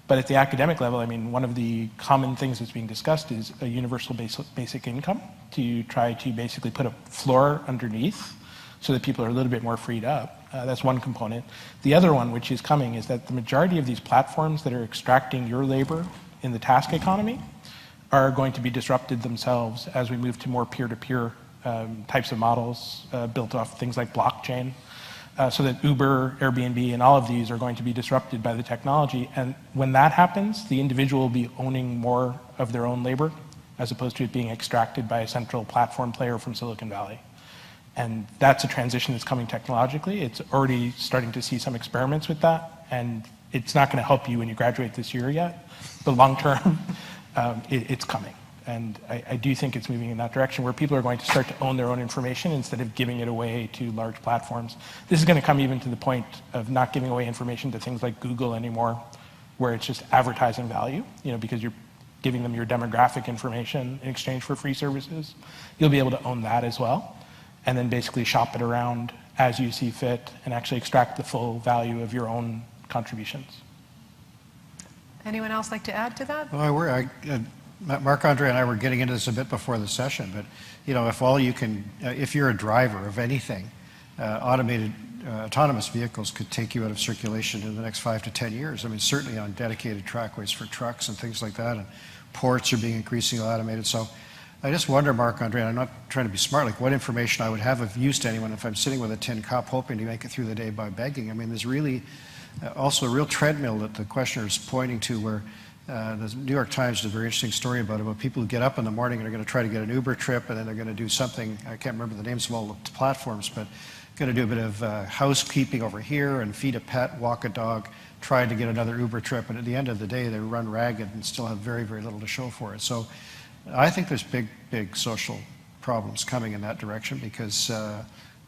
but at the academic level, I mean, one of the common things that's being discussed is a universal basic income to try to basically put a floor underneath so that people are a little bit more freed up. That's one component. The other one, which is coming, is that the majority of these platforms that are extracting your labor in the task economy are going to be disrupted themselves as we move to more peer-to-peer types of models built off things like blockchain. So that Uber, Airbnb, and all of these are going to be disrupted by the technology. And when that happens, the individual will be owning more of their own labor as opposed to it being extracted by a central platform player from Silicon Valley. And that's a transition that's coming technologically. It's already starting to see some experiments with that, and it's not going to help you when you graduate this year yet. But long term, it's coming. And I do think it's moving in that direction where people are going to start to own their own information instead of giving it away to large platforms. This is going to come even to the point of not giving away information to things like Google anymore, where it's just advertising value, because you're giving them your demographic information in exchange for free services. You'll be able to own that as well, and then basically shop it around as you see fit and actually extract the full value of your own contributions. anyone else like to add to that? Well, Marc-Andre and I were getting into this a bit before the session, but if you're a driver of anything, autonomous vehicles could take you out of circulation in the next 5 to 10 years. I mean, certainly on dedicated trackways for trucks and things like that, and ports are being increasingly automated. So I just wonder, Marc-Andre, and I'm not trying to be smart, like what information I would have of use to anyone if I'm sitting with a tin cup hoping to make it through the day by begging. I mean, there's really also a real treadmill that the questioner is pointing to where the New York Times did a very interesting story about people who get up in the morning and are going to try to get an Uber trip, and then they're going to do something, I can't remember the names of all the platforms, but going to do a bit of housekeeping over here and feed a pet, walk a dog, try to get another Uber trip, and at the end of the day they run ragged and still have very, very little to show for it. So I think there's big, big social problems coming in that direction because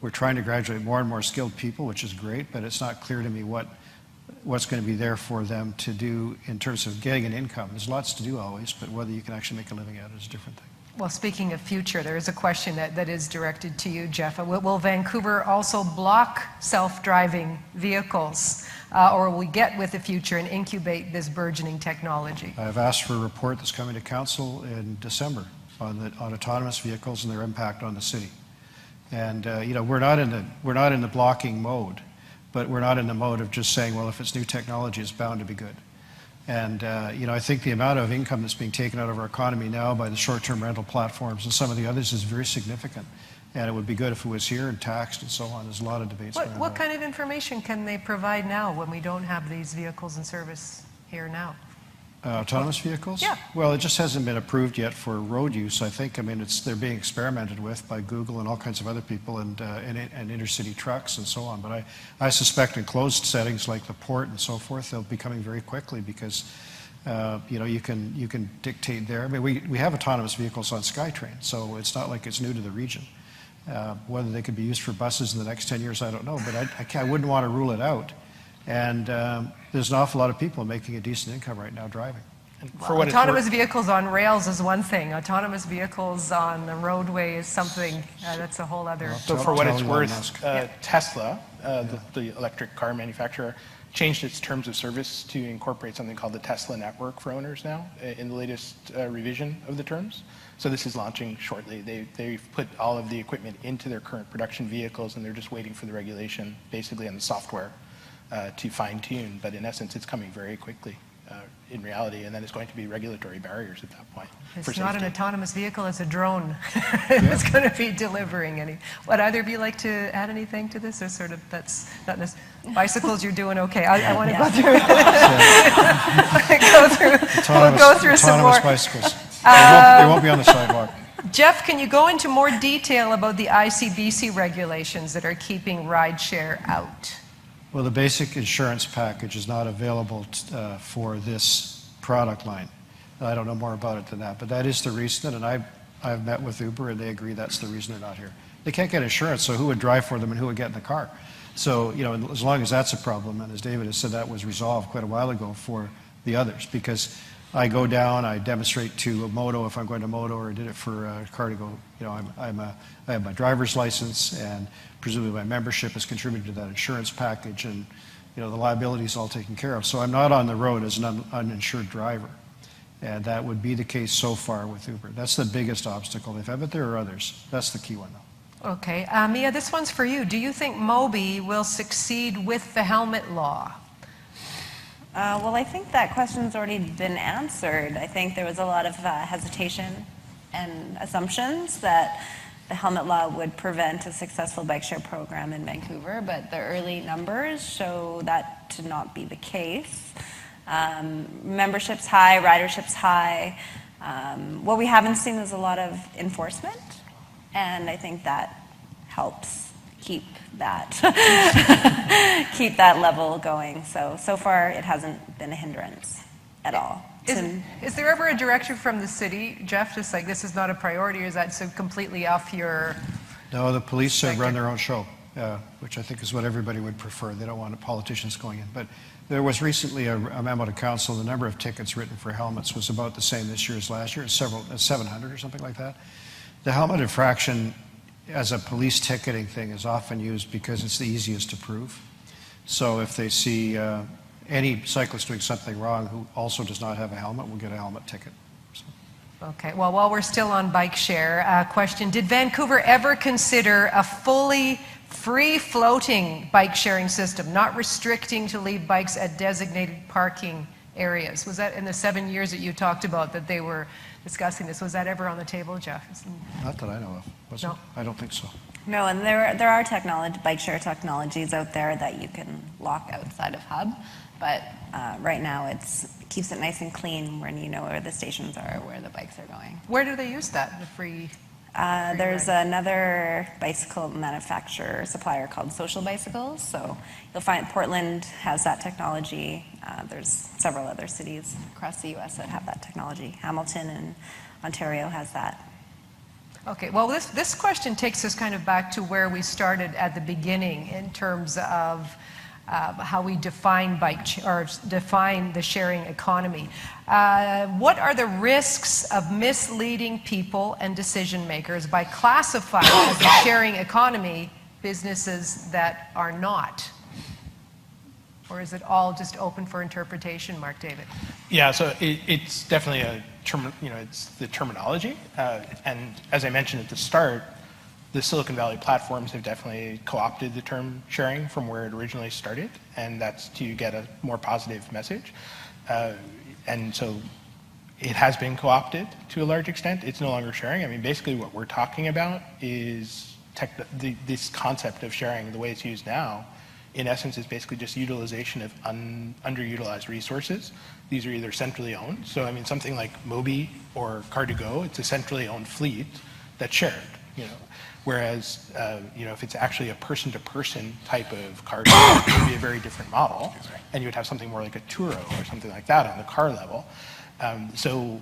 we're trying to graduate more and more skilled people, which is great, but it's not clear to me what's going to be there for them to do in terms of getting an income. There's lots to do always, but whether you can actually make a living at it is a different thing. Well, speaking of future, there is a question that is directed to you, Jeff. Will Vancouver also block self-driving vehicles, or will we get with the future and incubate this burgeoning technology? I've asked for a report that's coming to council in December on autonomous vehicles and their impact on the city. And we're not in the blocking mode, but we're not in the mode of just saying, well, if it's new technology, it's bound to be good. And I think the amount of income that's being taken out of our economy now by the short-term rental platforms and some of the others is very significant. And it would be good if it was here and taxed and so on. There's a lot of debates going on. What kind of information can they provide now when we don't have these vehicles in service here now? Autonomous vehicles? Yeah. Well, it just hasn't been approved yet for road use, I think. I mean, they're being experimented with by Google and all kinds of other people and intercity trucks and so on. But I suspect in closed settings like the port and so forth, they'll be coming very quickly because, you can dictate there. I mean, we have autonomous vehicles on SkyTrain, so it's not like it's new to the region. Whether they could be used for buses in the next 10 years, I don't know, but I wouldn't want to rule it out. And there's an awful lot of people making a decent income right now driving. Well, autonomous vehicles on rails is one thing. Autonomous vehicles on the roadway is something that's a whole other. So for what it's worth, Tesla, the electric car manufacturer, changed its terms of service to incorporate something called the Tesla network for owners now in the latest revision of the terms. So this is launching shortly. They've put all of the equipment into their current production vehicles, and they're just waiting for the regulation, basically on the software, to fine-tune. But in essence, it's coming very quickly. in reality, and then it's going to be regulatory barriers at that point. for It's not an safety. autonomous vehicle, it's a drone. It's going to be delivering any. Would either of you like to add anything to this, or sort of that's not necessarily, bicycles, you're doing okay. I want to go through we'll go through some more. Autonomous bicycles. They won't be on the sidewalk. Jeff, can you go into more detail about the ICBC regulations that are keeping rideshare out? Well, the basic insurance package is not available for this product line. I don't know more about it than that, but that is the reason, and I've met with Uber, and they agree that's the reason they're not here. They can't get insurance, so who would drive for them and who would get in the car? So, you know, as long as that's a problem, and as David has said, that was resolved quite a while ago for the others, because I go down, I demonstrate to a moto if I'm going to moto, or I did it for Car2Go. You know, I have my driver's license, and presumably my membership has contributed to that insurance package, and you know the liability is all taken care of. So I'm not on the road as an uninsured driver, and that would be the case so far with Uber. That's the biggest obstacle they've had, but there are others. That's the key one, though. Okay, Mia, this one's for you. Do you think Mobi will succeed with the helmet law? Well, I think that question's already been answered. I think there was a lot of hesitation and assumptions that the helmet law would prevent a successful bike share program in Vancouver, but the early numbers show that to not be the case. Membership's high, ridership's high. What we haven't seen is a lot of enforcement, and I think that helps keep that keep that level going. So far it hasn't been a hindrance at all. Is there ever a directive from the city, Jeff, just like this is not a priority, or is that so completely off your... No, the police run their own show, which I think is what everybody would prefer. They don't want politicians going in. But there was recently a memo to council. The number of tickets written for helmets was about the same this year as last year. It's 700 or something like that. The helmet infraction as a police ticketing thing is often used because it's the easiest to prove. So if they see any cyclist doing something wrong who also does not have a helmet will get a helmet ticket. So. Okay, well, while we're still on bike share, question, did Vancouver ever consider a fully free-floating bike sharing system, not restricting to leave bikes at designated parking areas? Was that in the 7 years that you talked about that they were discussing this? Was that ever on the table, Jeff? Not that I know of. Was it? I don't think so. No, and there are bike share technologies out there that you can lock outside of hub, but right now it keeps it nice and clean when you know where the stations are, where the bikes are going. Where do they use that, the free there's another bicycle manufacturer, supplier called Social Bicycles, so you'll find Portland has that technology. There's several other cities across the U.S. that have that technology. Hamilton and Ontario has that. Okay, well, this question takes us kind of back to where we started at the beginning in terms of how we define define the sharing economy. What are the risks of misleading people and decision makers by classifying as a sharing economy businesses that are not? Or is it all just open for interpretation, Mark David? Yeah, so it's definitely it's the terminology. And as I mentioned at the start, the Silicon Valley platforms have definitely co-opted the term sharing from where it originally started, and that's to get a more positive message. And so it has been co-opted to a large extent. It's no longer sharing. I mean, basically what we're talking about is this concept of sharing, the way it's used now, in essence, is basically just utilization of underutilized resources. These are either centrally owned. So, I mean, something like Mobi or Car2Go, it's a centrally owned fleet that's shared, you know. Whereas, you know, if it's actually a person-to-person type of car, it would be a very different model, and you would have something more like a Turo or something like that on the car level. So,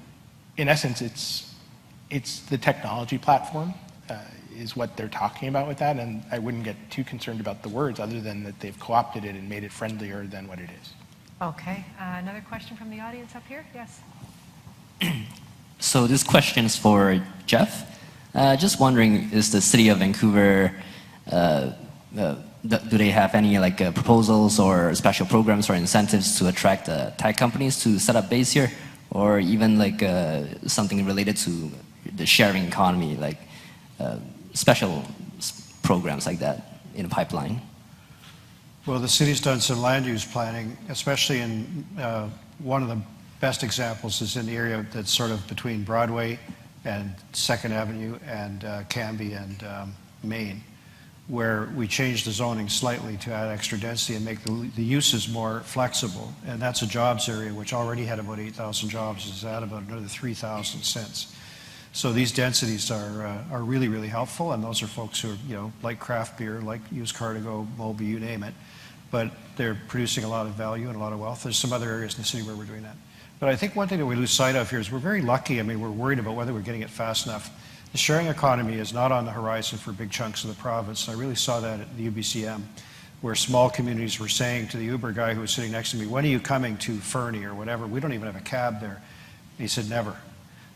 in essence, it's the technology platform is what they're talking about with that, and I wouldn't get too concerned about the words other than that they've co-opted it and made it friendlier than what it is. Okay, another question from the audience up here? Yes. So this question is for Jeff. Just wondering, is the City of Vancouver, do they have any proposals or special programs or incentives to attract tech companies to set up base here, or even something related to the sharing economy, special programs like that in the pipeline? Well, the city's done some land use planning, especially in one of the best examples is in the area that's sort of between Broadway and 2nd Avenue and Cambie and Main, where we changed the zoning slightly to add extra density and make the uses more flexible. And that's a jobs area which already had about 8,000 jobs, has added about another 3,000 since. So these densities are really, really helpful, and those are folks who are, you know, like craft beer, like used car to go, Mobi, you name it. But they're producing a lot of value and a lot of wealth. There's some other areas in the city where we're doing that. But I think one thing that we lose sight of here is we're very lucky. I mean, we're worried about whether we're getting it fast enough. The sharing economy is not on the horizon for big chunks of the province. I really saw that at the UBCM, where small communities were saying to the Uber guy who was sitting next to me, when are you coming to Fernie or whatever? We don't even have a cab there. And he said, never.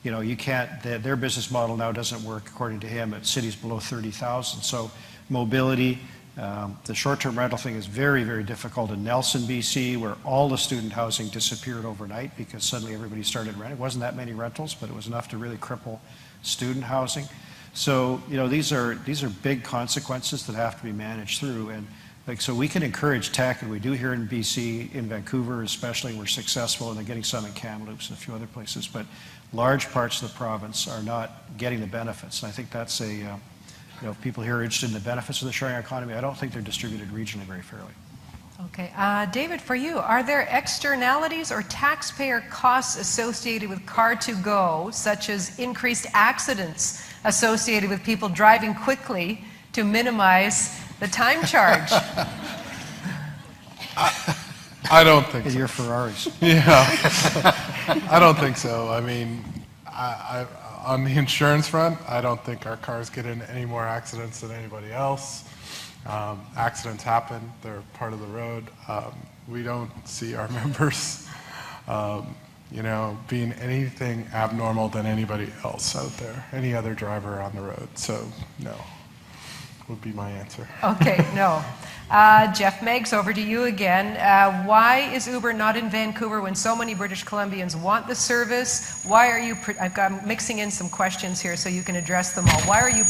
You know, you can't, their business model now doesn't work, according to him, at cities below 30,000. So mobility, the short-term rental thing is very, very difficult in Nelson, BC, where all the student housing disappeared overnight because suddenly everybody started renting. It wasn't that many rentals, but it was enough to really cripple student housing. So, you know, these are big consequences that have to be managed through. And like, so we can encourage tech, and we do here in BC, in Vancouver especially, we're successful, and they're getting some in Kamloops and a few other places. But large parts of the province are not getting the benefits. And I think that's a, you know, if people here are interested in the benefits of the sharing economy, I don't think they're distributed regionally very fairly. Okay, David, for you, are there externalities or taxpayer costs associated with car-to-go, such as increased accidents associated with people driving quickly to minimize the time charge? I don't think In so. your Ferraris. Yeah, I don't think so. I mean, on the insurance front, I don't think our cars get in any more accidents than anybody else. Accidents happen, they're part of the road. We don't see our members, you know, being anything abnormal than anybody else out there, any other driver on the road. So, no, would be my answer. Okay, no. Jeff Meggs, over to you again. Why is Uber not in Vancouver when so many British Columbians want the service? Why are you, I'm mixing in some questions here so you can address them all. Why are you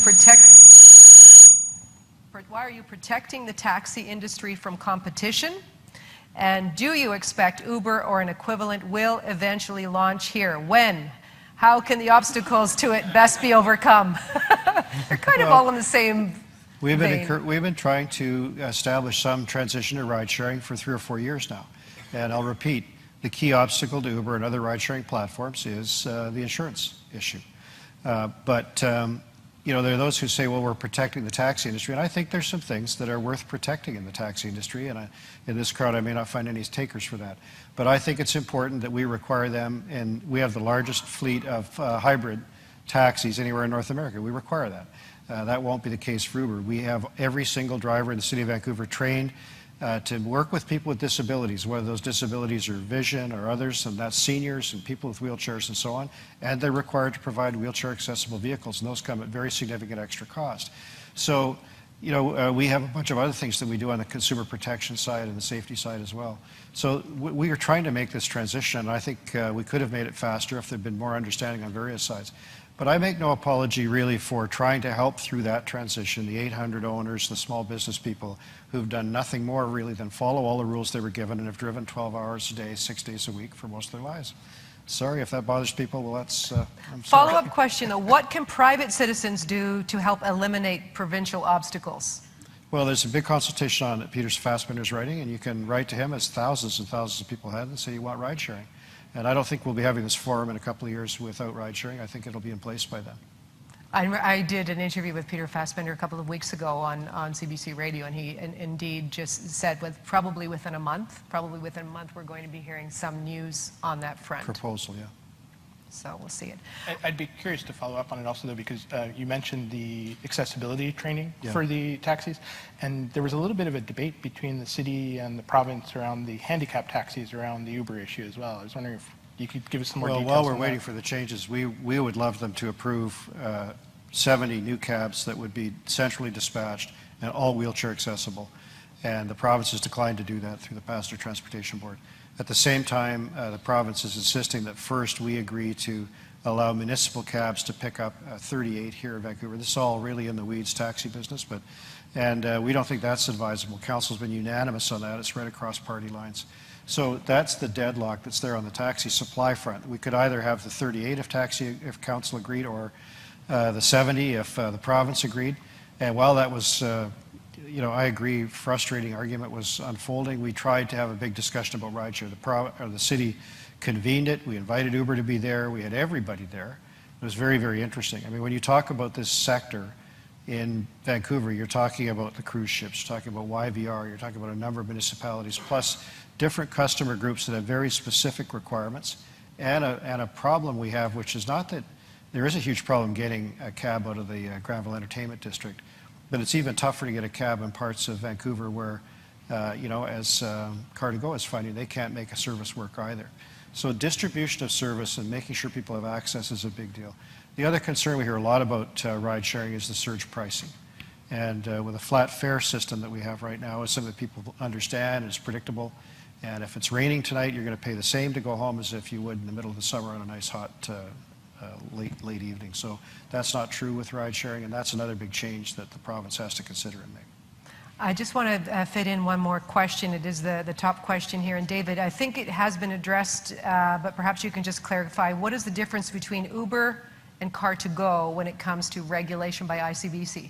protecting the taxi industry from competition? And do you expect Uber or an equivalent will eventually launch here? When? How can the obstacles to it best be overcome? They're kind of all in the same We've been trying to establish some transition to ride-sharing for 3 or 4 years now. And I'll repeat, the key obstacle to Uber and other ride-sharing platforms is the insurance issue. You know, there are those who say, well, we're protecting the taxi industry. And I think there's some things that are worth protecting in the taxi industry. And in this crowd, I may not find any takers for that. But I think it's important that we require them. And we have the largest fleet of hybrid taxis anywhere in North America. We require that. That won't be the case for Uber. We have every single driver in the City of Vancouver trained to work with people with disabilities, whether those disabilities are vision or others, and that's seniors and people with wheelchairs and so on. And they're required to provide wheelchair accessible vehicles, and those come at very significant extra cost. So, you know, we have a bunch of other things that we do on the consumer protection side and the safety side as well. So we are trying to make this transition, and I think we could have made it faster if there'd been more understanding on various sides. But I make no apology really for trying to help through that transition, the 800 owners, the small business people who've done nothing more really than follow all the rules they were given and have driven 12 hours a day, 6 days a week for most of their lives. Sorry if that bothers people. Well, that's, I'm sorry. Follow-up question, though. What can private citizens do to help eliminate provincial obstacles? Well, there's a big consultation on that Peter Fassbender's writing, and you can write to him, as thousands and thousands of people have, and say you want ride sharing. And I don't think we'll be having this forum in a couple of years without ride sharing. I think it'll be in place by then. I did an interview with Peter Fassbender a couple of weeks ago on CBC Radio, and he indeed just said probably within a month, we're going to be hearing some news on that front. Proposal, yeah. So we'll see it. I'd be curious to follow up on it also, though, because you mentioned the accessibility training for the taxis, and there was a little bit of a debate between the city and the province around the handicap taxis around the Uber issue as well. I was wondering if you could give us some more details. Well, while we're waiting for the changes, we would love them to approve 70 new cabs that would be centrally dispatched and all wheelchair accessible. And the province has declined to do that through the Passenger Transportation Board. At the same time, the province is insisting that first we agree to allow municipal cabs to pick up 38 here in Vancouver. This is all really in the weeds taxi business, but And we don't think that's advisable. Council's been unanimous on that. It's right across party lines. So that's the deadlock that's there on the taxi supply front. We could either have the 38 if council agreed, or the 70 if the province agreed. And while that was, I agree, frustrating argument was unfolding, we tried to have a big discussion about rideshare. The city convened it. We invited Uber to be there. We had everybody there. It was very, very interesting. I mean, when you talk about this sector in Vancouver, you're talking about the cruise ships, you're talking about YVR, you're talking about a number of municipalities, plus different customer groups that have very specific requirements, and a problem we have, which is not that there is a huge problem getting a cab out of the Granville Entertainment District, but it's even tougher to get a cab in parts of Vancouver where, as Car2Go is finding, they can't make a service work either. So distribution of service and making sure people have access is a big deal. The other concern we hear a lot about ride sharing is the surge pricing. And with a flat fare system that we have right now, it's something that people understand, it's predictable. And if it's raining tonight, you're going to pay the same to go home as if you would in the middle of the summer on a nice hot late evening. So that's not true with ride sharing, and that's another big change that the province has to consider and make. I just want to fit in one more question. It is the top question here. And David, I think it has been addressed, but perhaps you can just clarify. What is the difference between Uber and Car2Go when it comes to regulation by ICBC?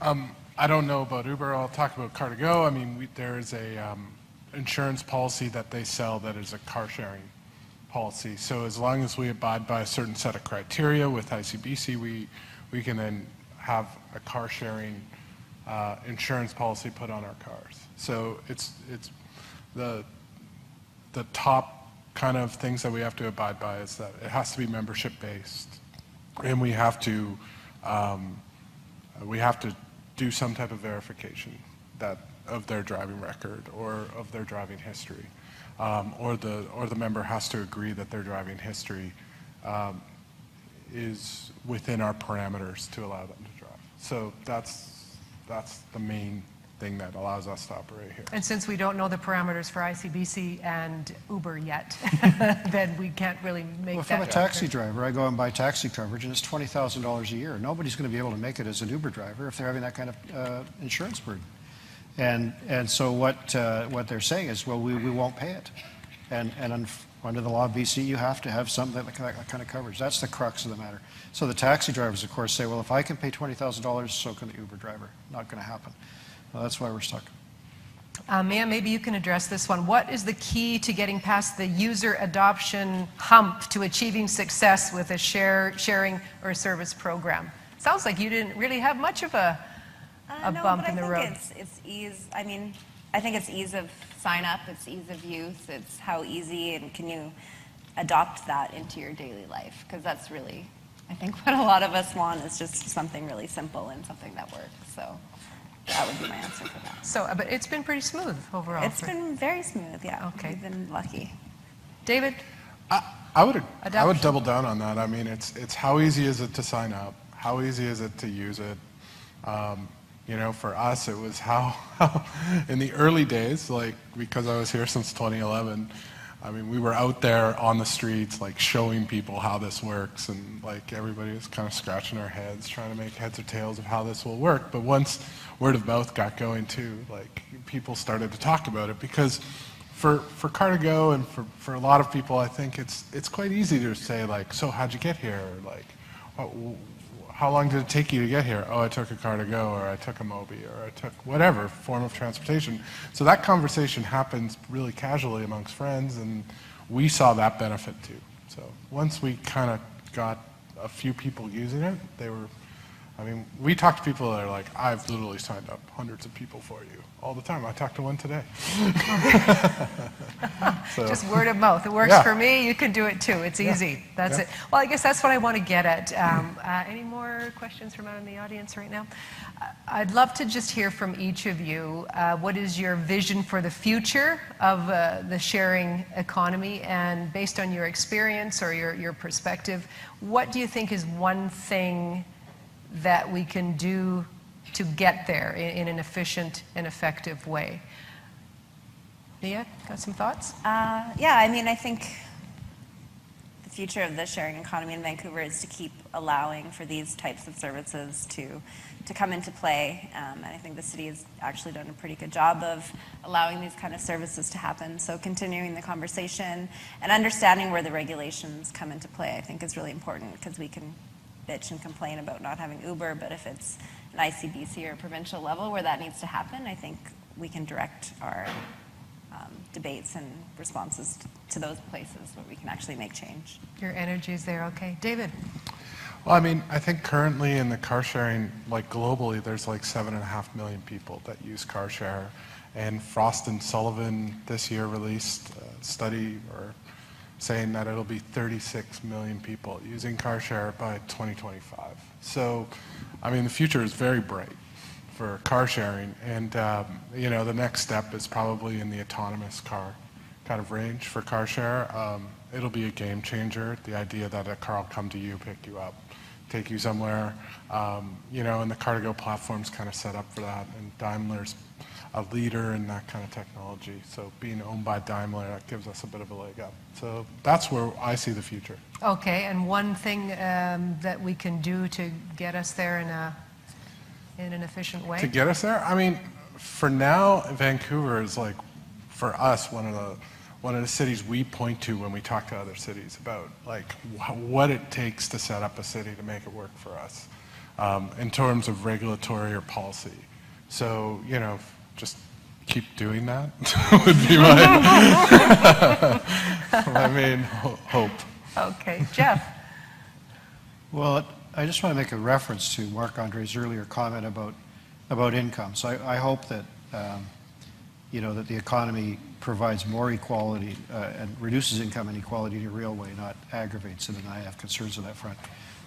I don't know about Uber. I'll talk about Car2Go. I mean, there is a insurance policy that they sell that is a car sharing policy. So as long as we abide by a certain set of criteria with ICBC, we can then have a car sharing insurance policy put on our cars. So it's the top kind of things that we have to abide by is that it has to be membership based, and we have to do some type of verification of their driving record or of their driving history, or the member has to agree that their driving history is within our parameters to allow them to drive. So that's the main thing that allows us to operate here. And since we don't know the parameters for ICBC and Uber yet, then we can't really make that. Well, if I'm a taxi driver, I go and buy taxi coverage, and it's $20,000 a year. Nobody's going to be able to make it as an Uber driver if they're having that kind of insurance burden. And so what they're saying is, well, we won't pay it. And under the law of BC, you have to have something that kind of coverage. That's the crux of the matter. So the taxi drivers, of course, say, well, if I can pay $20,000, so can the Uber driver. Not going to happen. Well, that's why we're stuck. Mia, maybe you can address this one. What is the key to getting past the user adoption hump to achieving success with a sharing or service program? Sounds like you didn't really have much of a bump in the road. It's ease. I mean, I think it's ease of sign up, it's ease of use, it's how easy and can you adopt that into your daily life, because that's really, I think, what a lot of us want is just something really simple and something that works. So that would be my answer for that. So, but it's been pretty smooth overall. It's been very smooth, yeah. Okay. We've been lucky. David? I would double down on that. I mean, it's how easy is it to sign up? How easy is it to use it? For us, it was how in the early days, like, because I was here since 2011, I mean, we were out there on the streets, like, showing people how this works, and, like, everybody was kind of scratching our heads, trying to make heads or tails of how this will work. But once word of mouth got going, too, like, people started to talk about it, because for Car2Go and for a lot of people, I think it's quite easy to say, like, so how'd you get here? Or, like, how long did it take you to get here? Oh, I took a Car2Go, or I took a Mobi, or I took whatever form of transportation. So that conversation happens really casually amongst friends, and we saw that benefit too. So once we kind of got a few people using it, we talk to people that are like, I've literally signed up hundreds of people for you all the time. I talked to one today. So, just word of mouth. It works for me. You can do it too. It's easy. That's it. Well, I guess that's what I want to get at. Any more questions from out in the audience right now? I'd love to just hear from each of you. What is your vision for the future of the sharing economy? And based on your experience or your perspective, what do you think is one thing that we can do to get there in an efficient and effective way? Nia, got some thoughts? I mean, I think the future of the sharing economy in Vancouver is to keep allowing for these types of services to come into play. And I think the city has actually done a pretty good job of allowing these kind of services to happen. So continuing the conversation and understanding where the regulations come into play, I think is really important, because we can bitch and complain about not having Uber, but if it's an ICBC or provincial level where that needs to happen, I think we can direct our debates and responses to those places where we can actually make change. Your energy is there, okay. David? Well, I mean, I think currently in the car sharing, like globally, there's like 7.5 million people that use car share. And Frost and Sullivan this year released a study saying that it'll be 36 million people using car share by 2025. So, I mean, the future is very bright for car sharing, and you know, the next step is probably in the autonomous car kind of range for car share. It'll be a game changer, the idea that a car will come to you, pick you up, take you somewhere, you know, and the Car2Go platform's kind of set up for that, and Daimler's a leader in that kind of technology. So being owned by Daimler, that gives us a bit of a leg up. So that's where I see the future. Okay, and one thing that we can do to get us there in an efficient way? To get us there? I mean, for now, Vancouver is like, for us, one of the cities we point to when we talk to other cities about like what it takes to set up a city to make it work for us in terms of regulatory or policy. So, you know, just keep doing that would be my main hope. Okay, Jeff? Well, I just want to make a reference to Marc-André's earlier comment about income. So I hope that, you know, that the economy provides more equality and reduces income inequality in a real way, not aggravates it, and I have concerns on that front.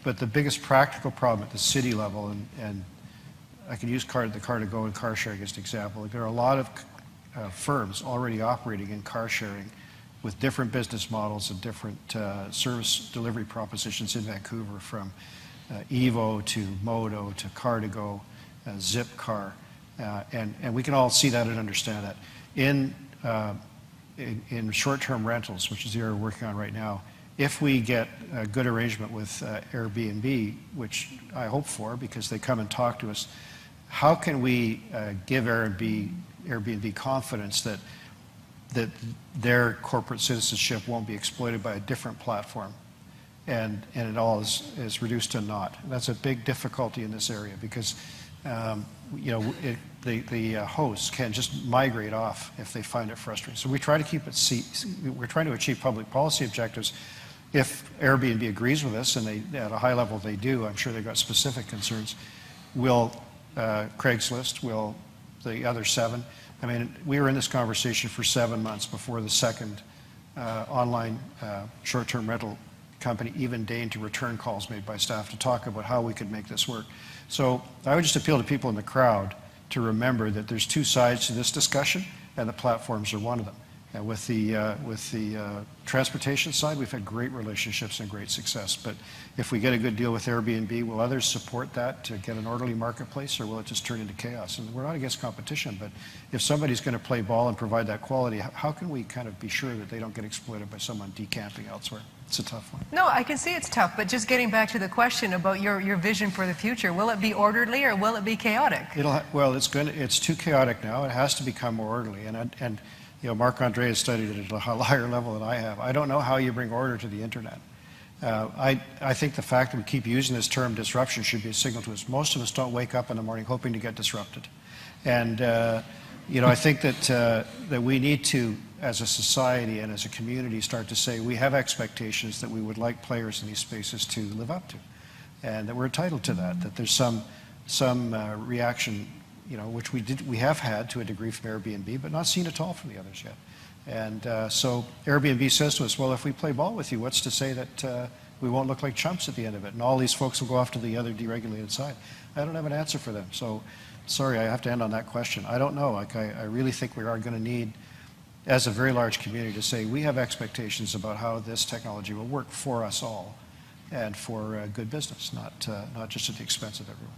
But the biggest practical problem at the city level, and I can use the Car2Go and car sharing as an example. Like, there are a lot of firms already operating in car sharing with different business models and different service delivery propositions in Vancouver, from Evo to Moto to Car2Go, Zipcar, and we can all see that and understand that. In short-term rentals, which is the area we're working on right now, if we get a good arrangement with Airbnb, which I hope for because they come and talk to us, how can we give Airbnb confidence that their corporate citizenship won't be exploited by a different platform, and it all is reduced to naught? And that's a big difficulty in this area, because you know, the hosts can just migrate off if they find it frustrating. So we try to keep it. We're trying to achieve public policy objectives. If Airbnb agrees with us, and they, at a high level they do, I'm sure they've got specific concerns, will Craigslist, will the other 7. I mean, we were in this conversation for 7 months before the second online short-term rental company even deigned to return calls made by staff to talk about how we could make this work. So I would just appeal to people in the crowd to remember that there's 2 sides to this discussion, and the platforms are one of them. And with the transportation side, we've had great relationships and great success. But if we get a good deal with Airbnb, will others support that to get an orderly marketplace, or will it just turn into chaos? And we're not against competition, but if somebody's going to play ball and provide that quality, how can we kind of be sure that they don't get exploited by someone decamping elsewhere? It's a tough one. No, I can see it's tough, but just getting back to the question about your vision for the future, will it be orderly or will it be chaotic? Well, it's too chaotic now. It has to become more orderly. And you know, Marc-André has studied it at a higher level than I have. I don't know how you bring order to the internet. I think the fact that we keep using this term disruption should be a signal to us. Most of us don't wake up in the morning hoping to get disrupted. And you know, I think that we need to, as a society and as a community, start to say we have expectations that we would like players in these spaces to live up to, and that we're entitled to that. That there's some reaction, you know, which we have had to a degree from Airbnb, but not seen at all from the others yet. And so Airbnb says to us, well, if we play ball with you, what's to say that we won't look like chumps at the end of it, and all these folks will go off to the other deregulated side? I don't have an answer for them. So sorry, I have to end on that question. I don't know. Like, I really think we are going to need, as a very large community, to say we have expectations about how this technology will work for us all and for good business, not just at the expense of everyone.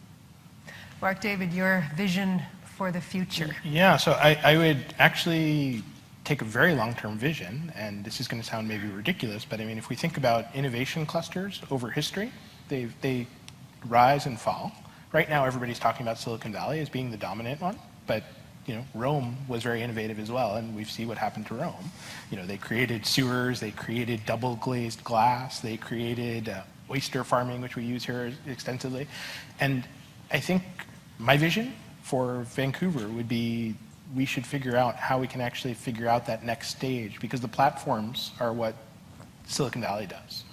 Mark, David, your vision for the future. Yeah, so I would actually take a very long-term vision, and this is going to sound maybe ridiculous, but I mean, if we think about innovation clusters over history, they rise and fall. Right now, everybody's talking about Silicon Valley as being the dominant one, but you know, Rome was very innovative as well, and we see what happened to Rome. You know, they created sewers, they created double glazed glass, they created oyster farming, which we use here extensively. And I think my vision for Vancouver would be we should figure out how we can actually figure out that next stage, because the platforms are what Silicon Valley does.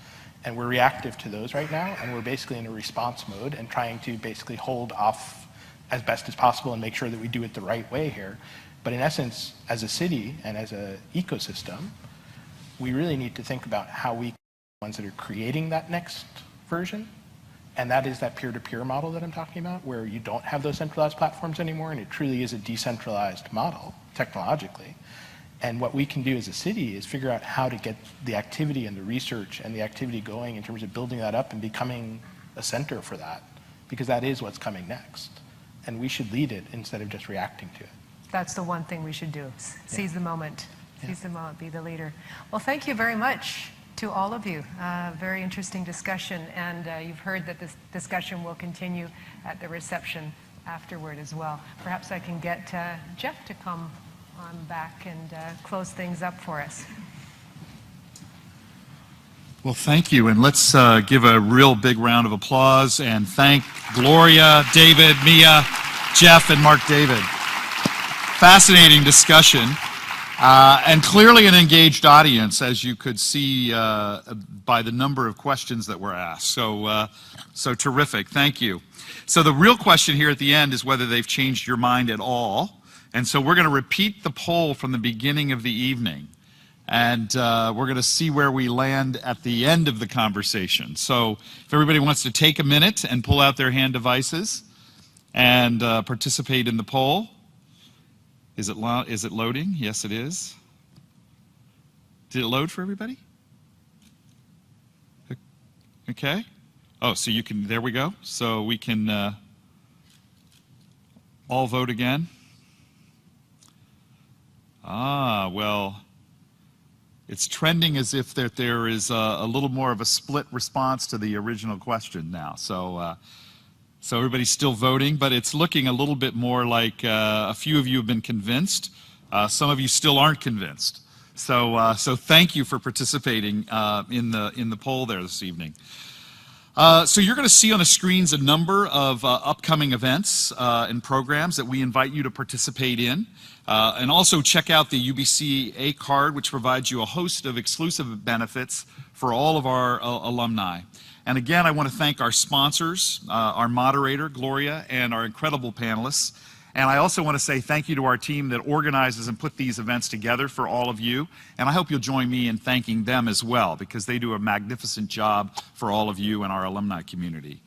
And we're reactive to those right now, and we're basically in a response mode and trying to basically hold off as best as possible and make sure that we do it the right way here. But in essence, as a city and as an ecosystem, we really need to think about how we are the ones that are creating that next version. And that is that peer-to-peer model that I'm talking about, where you don't have those centralized platforms anymore, and it truly is a decentralized model technologically. And what we can do as a city is figure out how to get the activity and the research and the activity going in terms of building that up and becoming a center for that, because that is what's coming next. And we should lead it instead of just reacting to it. That's the one thing we should do. Seize the moment. Seize the moment, be the leader. Well, thank you very much to all of you. Very interesting discussion, and you've heard that this discussion will continue at the reception afterward as well. Perhaps I can get Jeff to come on back and close things up for us. Well, thank you, and let's give a real big round of applause and thank Gloria, David, Mia, Jeff, and Mark David. Fascinating discussion, and clearly an engaged audience, as you could see by the number of questions that were asked. So terrific, thank you. So the real question here at the end is whether they've changed your mind at all, and so we're going to repeat the poll from the beginning of the evening. And we're going to see where we land at the end of the conversation. So if everybody wants to take a minute and pull out their hand devices and participate in the poll. Is it loading? Yes, it is. Did it load for everybody? Okay. Oh, so you can, there we go. So we can all vote again. Ah, well, it's trending as if there is a little more of a split response to the original question now. So everybody's still voting, but it's looking a little bit more like a few of you have been convinced. Some of you still aren't convinced. So thank you for participating in the poll there this evening. So you're going to see on the screens a number of upcoming events and programs that we invite you to participate in. And also check out the UBC A card, which provides you a host of exclusive benefits for all of our alumni. And again, I want to thank our sponsors, our moderator, Gloria, and our incredible panelists. And I also want to say thank you to our team that organizes and put these events together for all of you. And I hope you'll join me in thanking them as well, because they do a magnificent job for all of you and our alumni community.